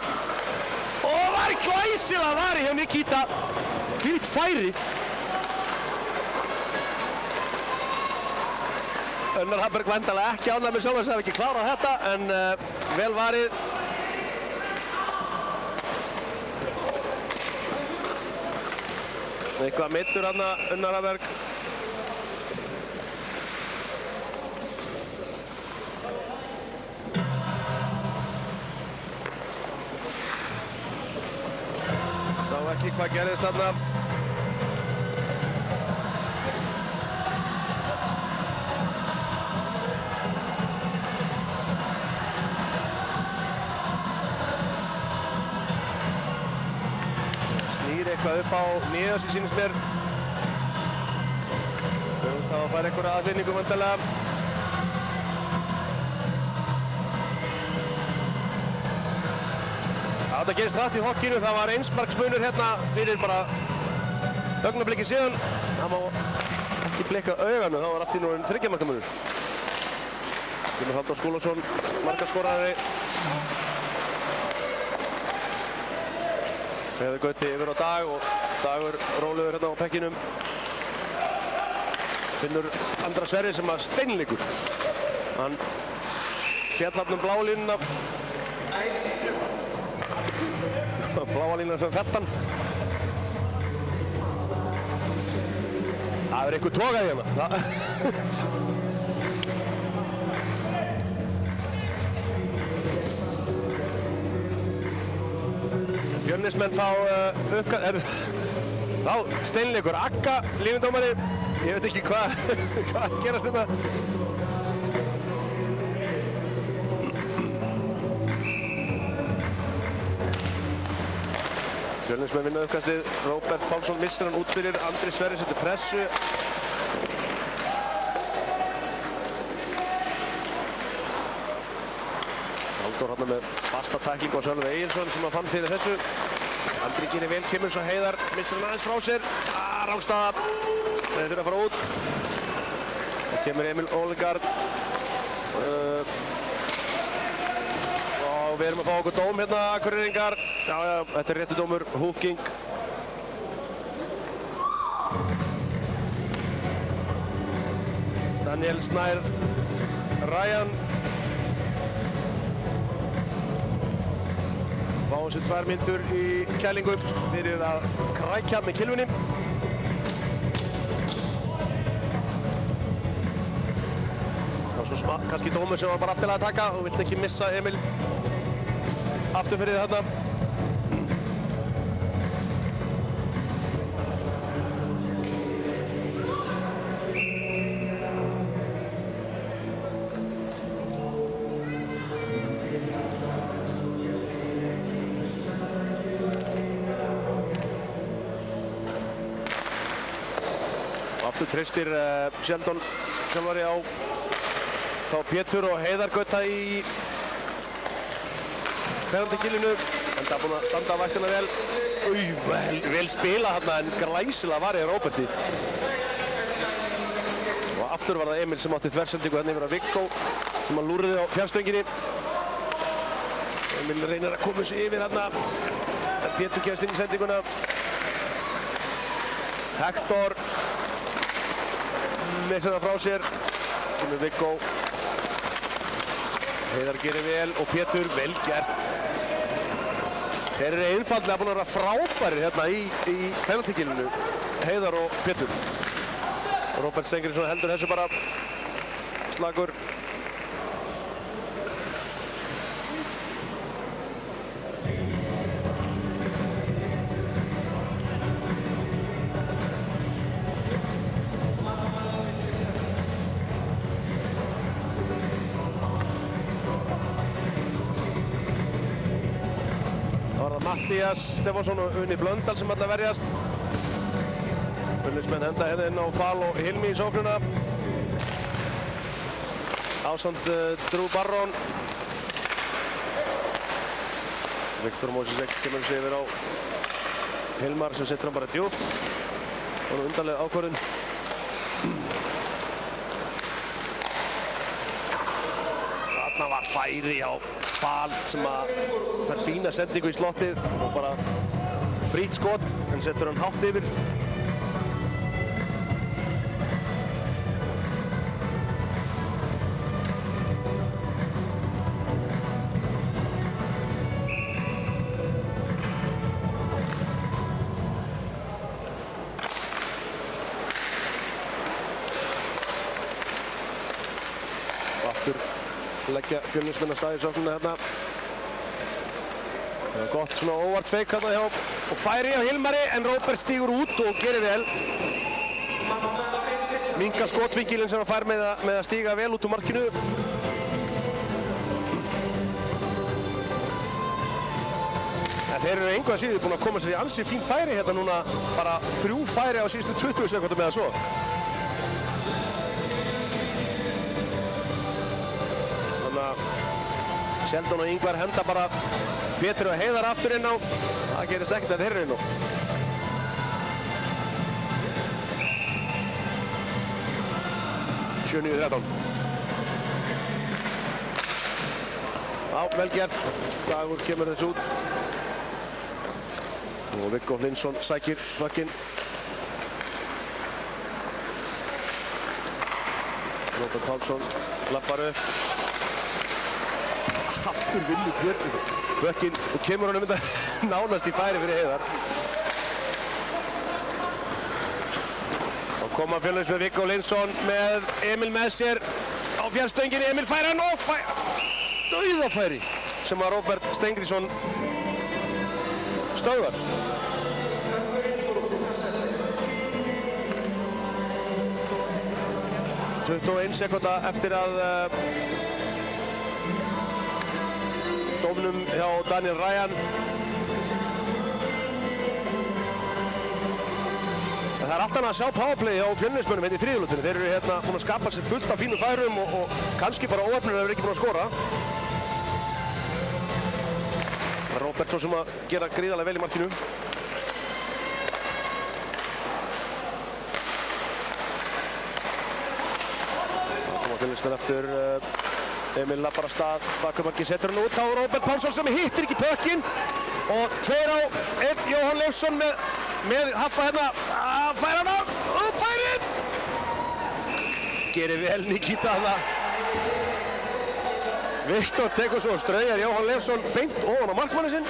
Speaker 1: Og var glæsilega varið hjá Nikita. Fínt færi. Unnar Haberg væntanlega ekki ánægður með sjálfan sig, hafi ekki klárað þetta, en vel varið. Eitthvað meiddur þarna Unnar Haberg. Ekki hvað gerðist þarna. Snýr eitthvað upp á Níðas í sínist mér. Það fær einhverja aðfinningu vantarlega. Þetta gerist hratt í hokkinu, það var einsmarksmunur hérna fyrir bara augnablikki síðan. Það má ekki blikka auganu, það var allt í nú einn 3 marka munur. Kemur Halldór Skúlason, markaskorari. Heiðar Gauti yfir á Dag og Dagur rólegur hérna á pekkinum. Finnur Andra Sverris sem að steinleikur. Hann féll þarna um blálínuna. Bláa línan sem fellt hann. Það er eitthvað tókað hérna. Fjölnismenn fá þá steinleikur Akka, lífindómari. Ég veit ekki hvað gerast þetta. Fjölnismenn vinna uppkastið. Róbert Pálsson missir hann út fyrir. Andri Sverrir setur pressu. Halldór hann með fasta tæklingu á Sölvi Egilsson sem hann fann fyrir þessu. Andri gerir vel, kemur svo Heiðar, missir hann aðeins frá sér. Rangstaða. Þeir þurfa að fara út. Og kemur Emil Ólegard. Og við erum að fá okkur dóm hérna, Akureyringar. Já, þetta er réttu dómur, hooking. Daniel Snær Ryan. Fáum sér 2 mínútur í kælingu fyrir að krækja með kylfunni. Það var kannski dómur sem var bara aftilega að taka og vilt ekki missa Emil aftur fyrir þarna. Aftur treystir Sheldon þjálfari á þá Pétur og Heiðar Gauta í penaltygilinu. En það er búinn að standa vaktina vel. Vel spila þarna en glæsilega varið Róberti. Og aftur var það Emil sem átti þversendingu hérna yfir á Viggo sem hann lúrði á fjárstönginni. Emil reynir að koma þessu yfir þarna. En Pétur kemst inn í sendinguna. Hector missir það frá sér. Kemur Viggo. Heiðar gerir vel og Pétur vel gert. Þeir eru einfaldlega búin að vera frábærir hérna í penaltygilinu, Heiðar og Pétur. Róbert Steingrímsson heldur þessu bara slagur. Mattías Stefánsson og Unni Blöndal sem ætla að verjast. Fjölnismenn henda hérna inn á Fal og Hilmi í sóknuna. Ásamt Drew Barron. Viktor Mósesek kemur sig yfir á Hilmar sem setur hann bara djúpt. Það var undarleg ákvörðun. Þarna var færi á Fal sem að fær fína sendingu í slottið og bara frýtt skot en setur hann hátt yfir. Og aftur leggja Fjölnismenn af stað í sóknina hérna. Það var gott svona óvart feik hérna hjá og færi á Hilmari en Róbert stígur út og gerir vel. Minka skotvinkilinn sem hann fær með að stíga vel út úr markinu. En þeir eru engu að síður búin að koma sér í ansi fín færi hérna núna, bara 3 færi á síðustu 20 sekúndum eða svo. Þannig að Sheldon og Ingvar henda bara Pétur og Heiðar aftur inn á. Það gerist ekkert að þeir eru inn á. Sjönu 13. Já, vel gert. Dagur kemur þessu út. Og Viggo Hlinsson sækir puckinn. Róbert Pálsson lappar upp. Aftur vinnur Björn puckinn og kemur hann nánast í færi fyrir Heiðar. Og koma Fjölnis með Viggo Hlinsson með Emil með sér á fjárstönginni. Emil fær hann og dauðafæri sem að Róbert Steingrímsson stöðvar. 21 sekúnda eftir að dómnum hjá Daniel Ryan. Það er allt annað að sjá powerplay á Fjölnismönnum hérna í þriðjulutinu. Þeir eru hérna búin að skapa sér fullt af fínum færum og kannski bara óöfnir hefur ekki búin að skora. Róbert svo sem að gera gríðarlega vel í markinu. Fjölnismenn aftur, Emil lappar af stað, bakumarki setur hann út á Róbert Pálsson sem hittir ekki pökkinn og 2 á 1, Jóhann Leifsson með Haffa hérna, fær hann á, upp færið! Gerir vel Nikita þarna. Viktor tekur svo og straujar Jóhann Leifsson beint ofan á markmanni sinn.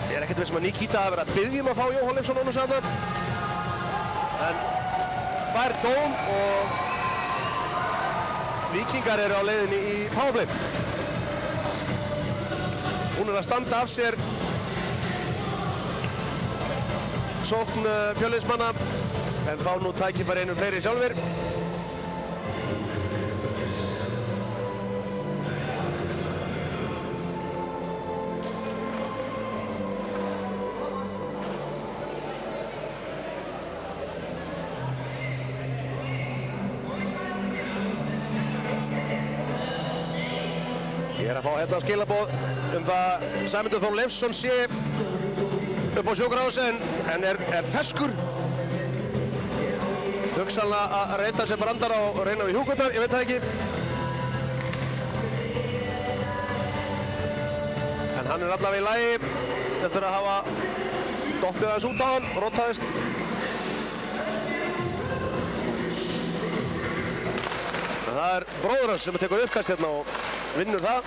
Speaker 1: Ég er ekkert vissum að Nikita hafi verið að biðja að fá Jóhann Leifsson onnum saman. En fær dóm og Víkingar eru á leiðinni í powerplay. Hún er að standa af sér sókn Fjölnismanna en fá nú tækifæri einum fleiri sjálfir. Ég er að fá hérna skilaboð það Sæmundur Þór Leifsson sé upp á sjúkrahúsi en er feskur. Hugsanlega að reyta sér brandara og reyna við hjúkurnar, ég veit það ekki. En hann er allavega í lagi eftir að hafa dottið aðeins út á hann og rotaðist. En það er bróður hans sem tekur uppkast hérna og vinnur það.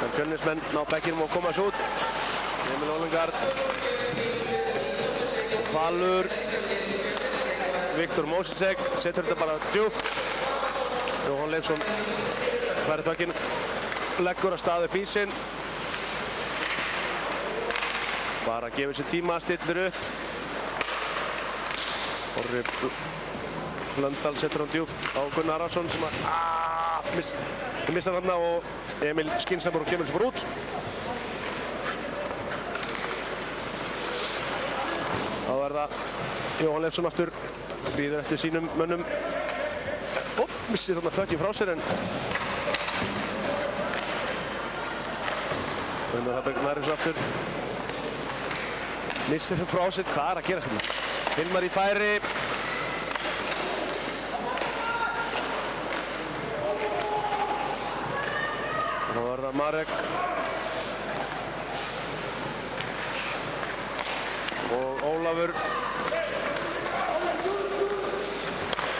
Speaker 1: En Fjölnismenn ná bekkinum og koma þessu út. Emil Olengard, Valur, Viktor Mosicek setur þetta bara djúpt. Jóhann Leifsson færir pökkinn, leggur að stað upp í sinn. Bara gefur sér tíma, stillir upp. Orri Blöndal setur hann djúpt á Gunnar Arason sem að missar hann og Emil skynsamur og kemur sem út. Þá er það Jóhann Leifsson aftur, bíður eftir sínum mönnum. Missir þarna pökkinn frá sér en Gunnar Hafberg nær þessu aftur. Missir þeim frá sér, hvað er að gerast þetta? Hilmar í færi. Þá er það Marek og Ólafur.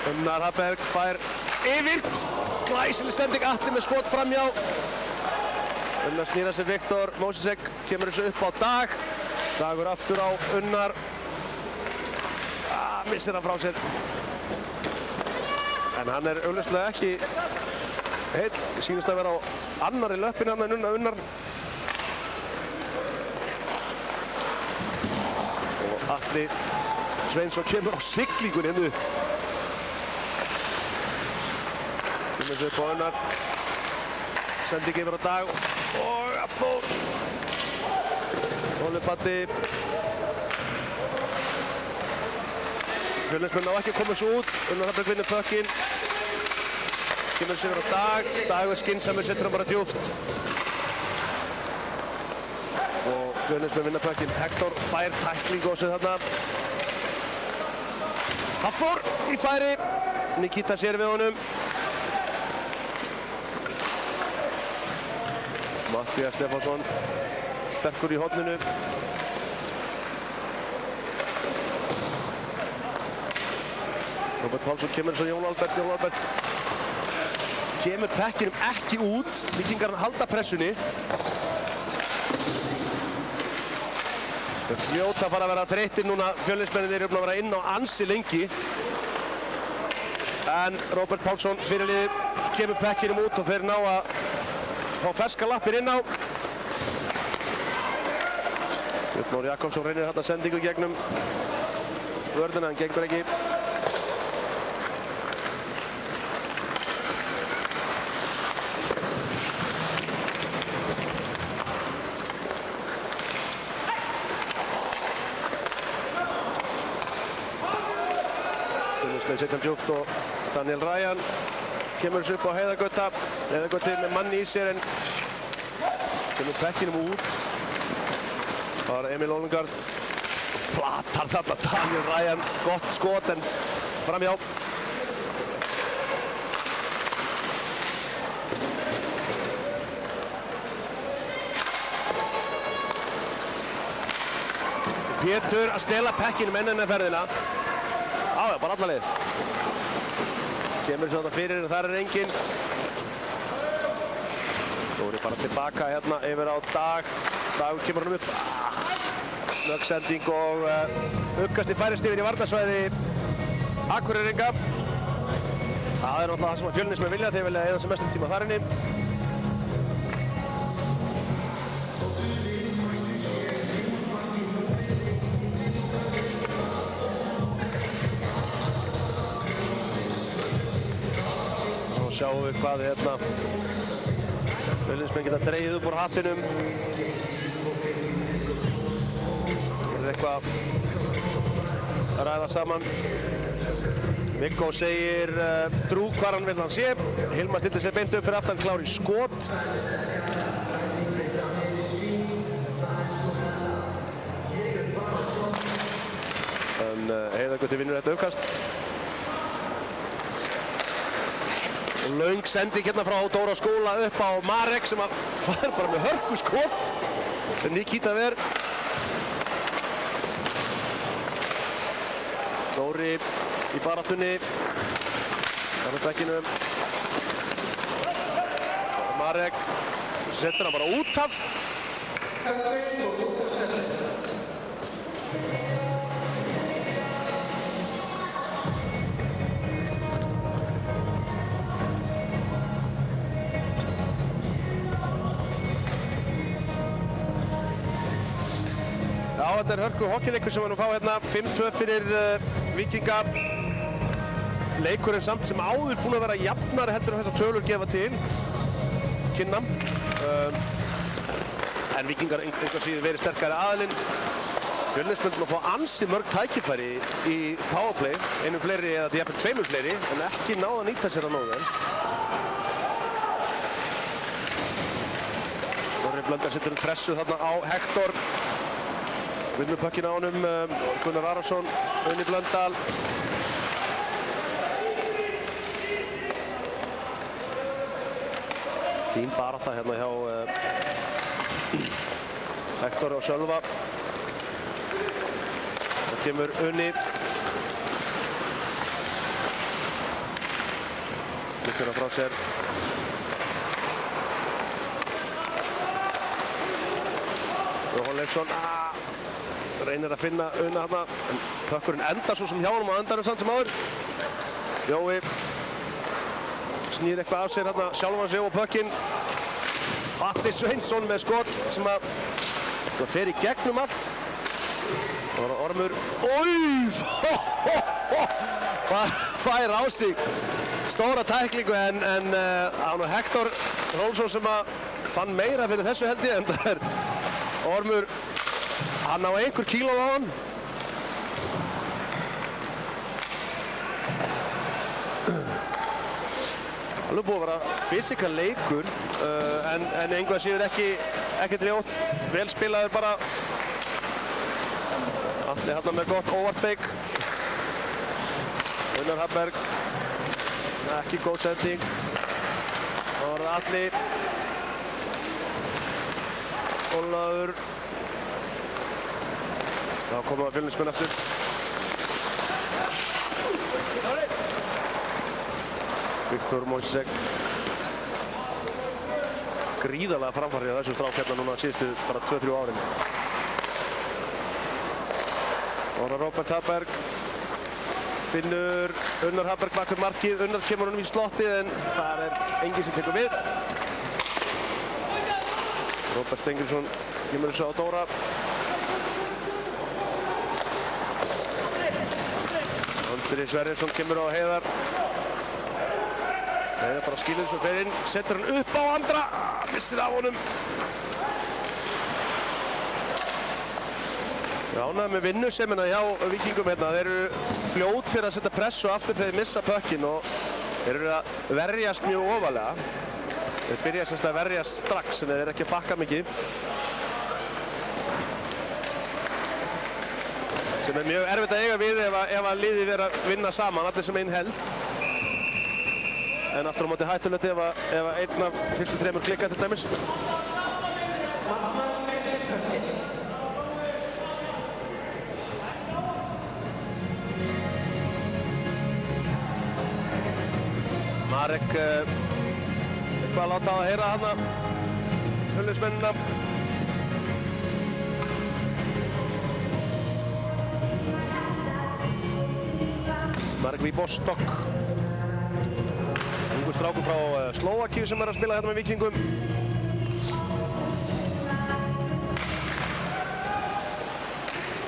Speaker 1: Gunnar Hafberg fær yfir. Glæsileg sending, Atli með skot framhjá. Unnar snýra sig Viktor Mosicek, kemur þessu upp á Dag. Dagur aftur á Unnar. Missir hann frá sér. En hann er augljóslega ekki heill, sýnist að vera á annarri löppinu en Unnar. Og Atli Sveinsson kemur á siglingunni hennu. Kemur þessu upp á Unnar. Sending yfir á Dag og Hafþór. Olubati. Fjölnismenn á ekki að koma svo út. Unnar Hafberg vinnur pökkinn. Kemur sig yfir á Dag. Dag er skynsamur, setur hann bara djúpt. Og Fjölnismenn vinna pökkinn. Hector fær tæklingu á sig þarna. Hafþór í færi. Nikita sér við honum. Mattías Stefánsson sterkur í horninu. Róbert Pálsson kemur eins og Jón Albert kemur pekkinum ekki út. Víkingar halda pressunni. Það hljóta að fara að vera þreyttir núna. Fjölnismennirnir eru búin að vera inn á ansi lengi. En Róbert Pálsson fyrirliði kemur bekkinum út og þeir ná að fá ferska lappir inn á. Björn Már Jakobsson reynir hérna sendingu gegnum vörðina, en gengur ekki. Fjölnismenn setja hann djúpt og Daniel Ryan kemur þessu upp á Heiðargöta. Heiðargöti með manni í sér en kemur bekkinum út. Það var Emil Olengard. Platar þarna Daniel Ryan. Gott skot en framhjá. Pétur að stela bekkinum enn ferðina. Já, bara alla leið. Kemur svona fyrir en þar enginn. Dóri bara tilbaka hérna yfir á Dag. Dagur kemur hann upp. Snögg sending og uppkast í færist yfir í varnarsvæði Akureyringa. Það er náttúrulega það sem Fjölnismenn vilja. Þeir vilja eyða sem mestum tíma þar inni. Sjáum við hvað hérna Fjölnismenn geta dregið upp úr hattinum. Það er eitthvað að ræða saman. Viggo segir Drú hvar hann vil hann sé. Hilmar stillir sér beint upp fyrir aftan, klár í skot. En Heiðargöti vinnur þetta uppkast. Löng sending hérna frá Dóra Skúla upp á Marek sem að fær bara með hörku skot sem Nikita ver. Dóri í baráttunni. Það er bekkinum. Marek setur hann bara út af. Já, þetta er hörku hokkeyleikur sem við nú fá hérna 5-2 fyrir Víkinga. Leikurinn samt sem áður búinn að vera jafnari heldur en þessar tölur gefa til kynna. En Víkingar einhver síður verið sterkari aðilinn. Fjölnismenn búinn að fá ansi mörg tækifæri í powerplay, einum fleiri eða jafnvel tveimur fleiri, en ekki náða að nýta sér að nógu vel. Orri Blöndal setur pressu þarna á Hektor. Vinnur pökkinn á honum, Gunnar Arason, Unni Blöndal. Fín barátta hérna hjá Hektor og Sölva. Það kemur Unni. Missir hann frá sér. Jóhann Leifsson. Reynir að finna Unna hérna, en pökkurinn endar svo sem hjá honum á endanum samt sem áður. Jói snýr eitthvað af sér hérna, sjálfan sig og pökkinn. Atli Sveinsson með skot sem að fer í gegnum allt. Það var Ormur. Fær á sig stóra tæklingu en hann og Hektor Rólfsson sem að fann meira fyrir þessu held ég, en það er Ormur. Hann á einhver kíló á hann. Alveg búið að vera fysikal leikur, en einhvað síður ekkert ljótt. Vel spilaður bara. Atli hérna með gott óvartfeik. Gunnar Hafberg. Ekki góð sending. Það var það Atli. Ólafur. Þá komum við Fjölnismenn aftur. Viktor Mojsek. Gríðarlega framfærið á þessum strák hérna núna síðustu bara 2-3 árin. Óra Róbert Hafberg. finnur Unnar Hafberg bak við markið. Unnar kemur honum í slottið en þar enginn sem tekur við. Róbert Steingrímsson kemur þessu á Dóra. Andri Sverrisson kemur á Heiðar. Heiðar bara skilur þessu fyrir inn, setur hann upp á Andra, missir af honum. Ánægður með vinnusemina hjá Víkingum hérna. Þeir eru fljótir að setja pressu aftur þegar þeir missa pökkinn og þeir eru að verjast mjög ofalega. Þeir byrja semst að verjast strax en þeir eru ekki að bakka mikið. Sem er mjög erfitt að eiga við ef að liðið vera að vinna saman, allir sem einn held. En aftur á móti hættulegt ef einn af fyrstu þremur klikkar til dæmis. Marek eitthvað að láta á að heyra hana Fjölnismennina. Marek Víbostok, ungur strákur frá Slóvakíu sem er að spila hérna með Víkingum.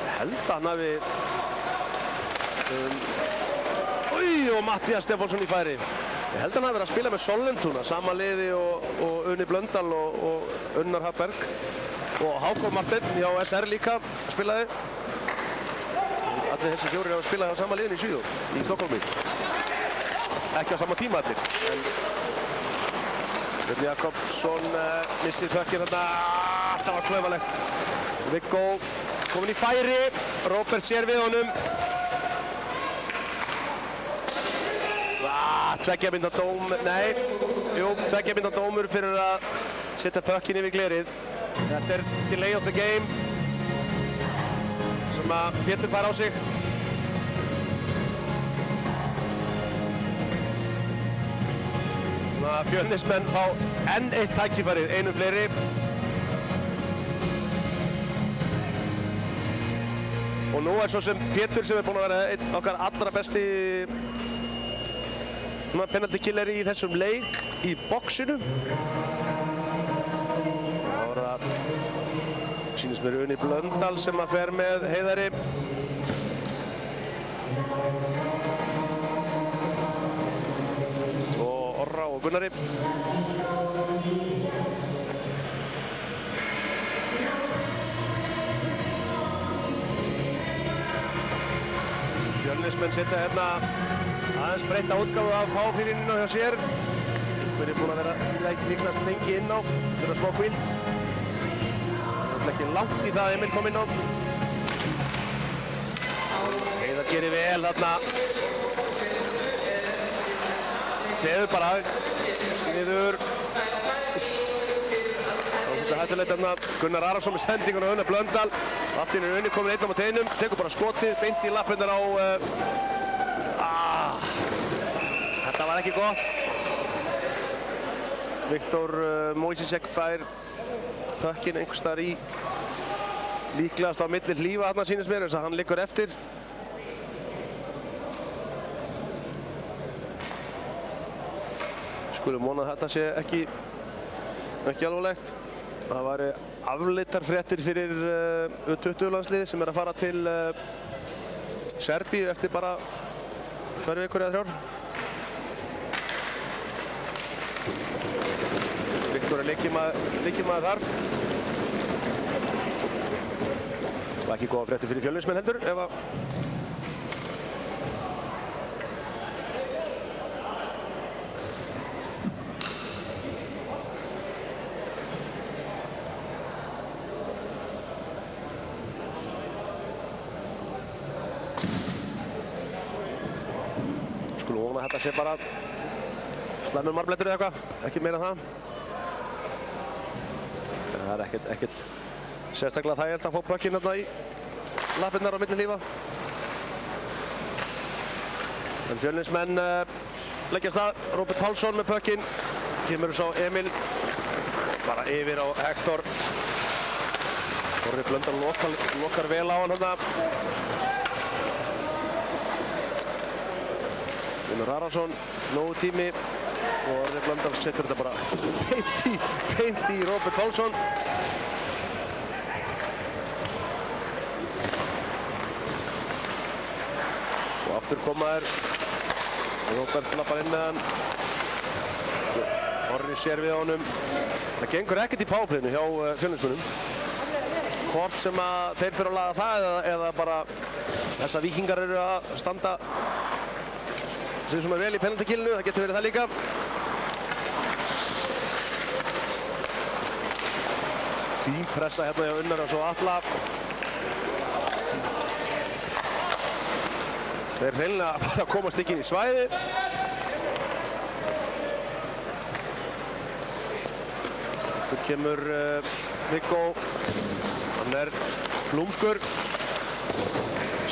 Speaker 1: Ég held að hann hafi og Mattías Stefánsson í færi. Ég held að hann hafi verið að spila með Sollentuna, sama liði og Unni Blöndal og Unnar Hafberg og Hákon Martin hjá SR líka spilaði. Allir þessi fjórir hafa spilað á sama liðin í Svíþjóð, í Stokkólmi. Ekki á sama tíma allir. Björn Jakobsson missir pökkinn þarna, það var klaufalegt. Viggo kominn í færi, Róbert sér við honum. Tveggja mynda dómur fyrir að setja pökkinn yfir glerið. Þetta er delay of the game sem að Pétur fær á sig. Fjölnismenn fá enn eitt tækifærið, einu fleiri. Og nú er svo sem Pétur sem er búinn að vera einn okkar allra besti penalty killer í þessum leik í boxinu. Það var það, sýnist mér Unni Blöndal sem að fer með Heiðari. Og Orra og Gunnari. Fjölnismenn setja hérna aðeins breytta útgáfu af powerplay-línuna hjá sér. Einhver er búinn að vera líknast lengi inn á, þurfa smá hvíld. Það er ekki langt í það að Emil kom inn á. Heiðar gerir vel þarna. Teður bara, sniður. Það var svolítið hættulegt þarna. Gunnar Arason með sendingun á Unnar Blöndal. Allt í einu er Unni komin einn á teinum, tekur bara skotið, beint í lappirnar á þetta var ekki gott. Viktor Mojsísek fær pökkinn einhvers staðar í líklegast á milli hlífa þarna sýnist mér eins og hann liggur eftir. Skulum vona að þetta sé ekki alvarlegt. Það væri afleitar fréttir fyrir U20-landsliðið sem er að fara til Serbíu eftir bara 2 vikur eða 3. Viktor er leikmaður þar. Það var ekki góða fréttir fyrir Fjölnismenn heldur ef að skulum vona að þetta sé bara slæmur marblettur eða eitthvað, ekki meira en það. Það er ekkert sérstaklega þægilegt að fá pökkinn hérna í lappirnar á milli hlífa. En Fjölnismenn leggja af stað. Róbert Pálsson með pökkinn. Kemur svo Emil bara yfir á Hektor. Orri Blöndal lokar vel á hann hérna. Gunnar Arason, nógu tími og Orri Blöndal setur þetta bara beint í Róbert Pálsson. Og aftur koma þær. Róbert lappar inn með hann. Orri sér við honum. Það gengur ekkert í powerplayinu hjá Fjölnismönnum. Hvort sem að þeir fyrir að laga það eða bara þess að Víkingar eru að standa sig svona vel í penaltykilinu, það getur verið það líka. Fín pressa hérna hjá Unnar og svo Atla. Þeir hreinlega bara komast ekki inn í svæðið. Aftur kemur Viggo. Hann lúmskur.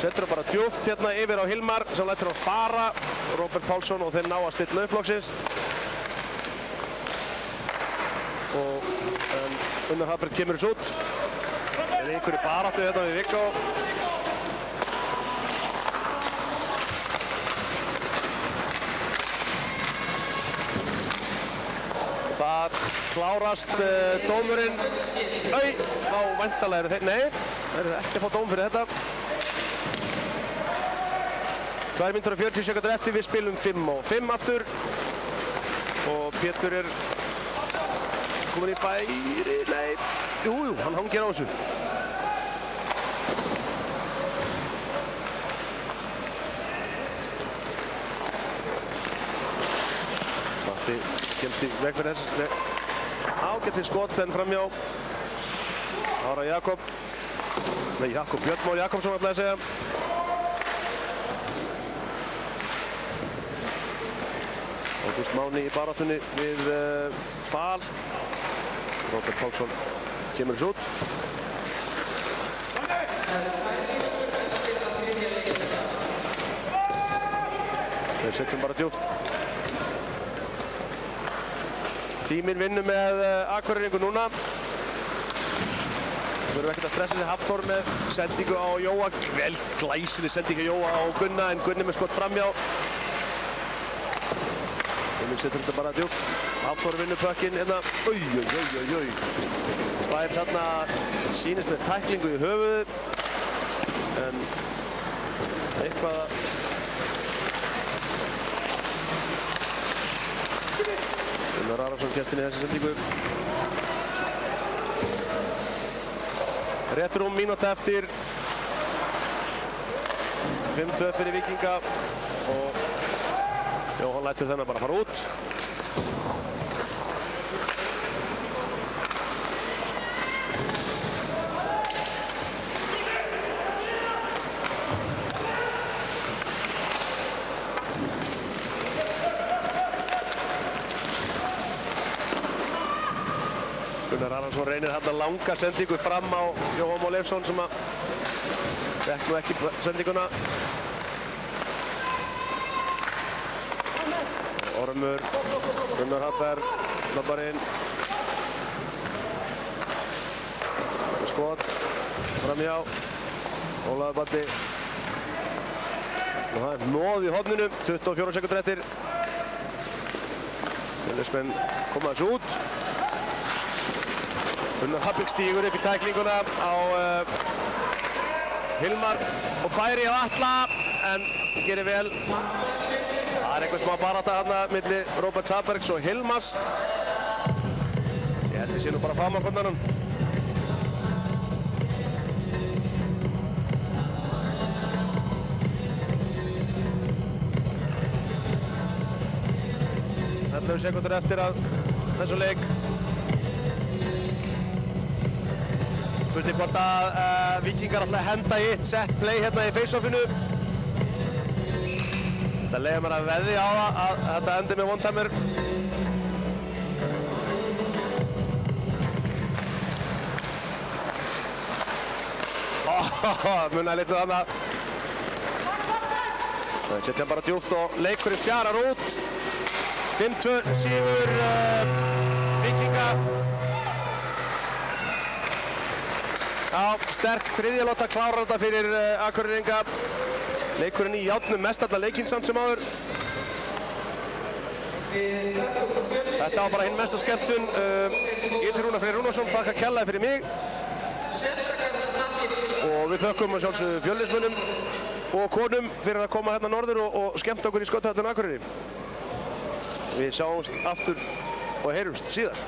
Speaker 1: Setur bara djúpt hérna yfir á Hilmar sem lætur hann fara. Róbert Pálsson og þeir ná að stilla upp loksins. Og Unnar Hafberg kemur þessu út. Það er einhverju baráttu hérna við Viggo. Það klárast dómurinn. Þá væntanlega eru þeir, nei, þeir eru ekki að fá dóm fyrir þetta. 2 mínútur og 40 sekúndur eftir, við spilum 5 og 5 aftur. Og Pétur komin í færi, nei, jú, hann hangir á þessu. Matti kemst í veg fyrir þess. Ágætið skot en framjá. Ára Jakob. Nei, Björn Már Jakobsson ætlaði að segja. Ágúst Máni í baráttunni við Fal. Róbert Pálsson kemur þessu út. Þeir setjum bara djúpt. Tíminn vinnur með Akureyringu núna. Við verðum ekkert að stressa sig. Hafþór með sendingu á Jóa. Vel glæsileg sendingu á Jóa á Gunna en Gunni með skot framjá. Gunni setur þetta bara djúpt. Hafþór vinnur pökkinn hérna. Það þarna sýnist með tæklingu í höfuðu. En eitthvað Gunnar Arason kemst inn í þessi sendingu. Rétt rúm mínúta eftir. 5-2 fyrir Víkinga og Jóhann lætur þennan bara fara út. Gunnar Arason reynir þarna langa sendingu fram á Jóhann Már Leifsson sem að fékk nú ekki sendinguna. Ormur, Gunnar Hafberg, labbar inn. Skot, framjá, Ólafur Baddi. Og það hnoð í horninu, 24 sekúndur eftir. Fjölnismenn koma þessu út. Gunnar Hafberg stígur upp í tæklinguna á Hilmar og færi á Atla en gerir vel. Það er eitthvað smá barátta þarna milli Róberts Hafbergs og Hilmars. Ég held ég sé nú bara fram á konanum. Það er 11 sekúndur eftir að þessu leik. Spurning hvort að Víkingar ætla að henda í eitt set play hérna í face-offinu. Þetta leiðir mér að veðja á það að þetta endi með one-timer. Munnaði litlu þarna. Það setja bara djúpt og leikurinn fjarar út. 5-2 sigur Víkinga. Já, sterk þriðja-lotta klárar þetta fyrir Akureyringa. Leikurinn í járnum mest alla leikinn samt sem áður. Þetta var bara hinn mesta skemmtun. Ég heiti Rúnar Freyr Rúnarsson, þakka kærlega fyrir mig. Og við þökkum að sjálfsögðu Fjölnismönnum og konum fyrir að koma hérna norður og skemmta okkur í Skauthöllin Akureyri. Við sjáumst aftur og heyrumst síðar.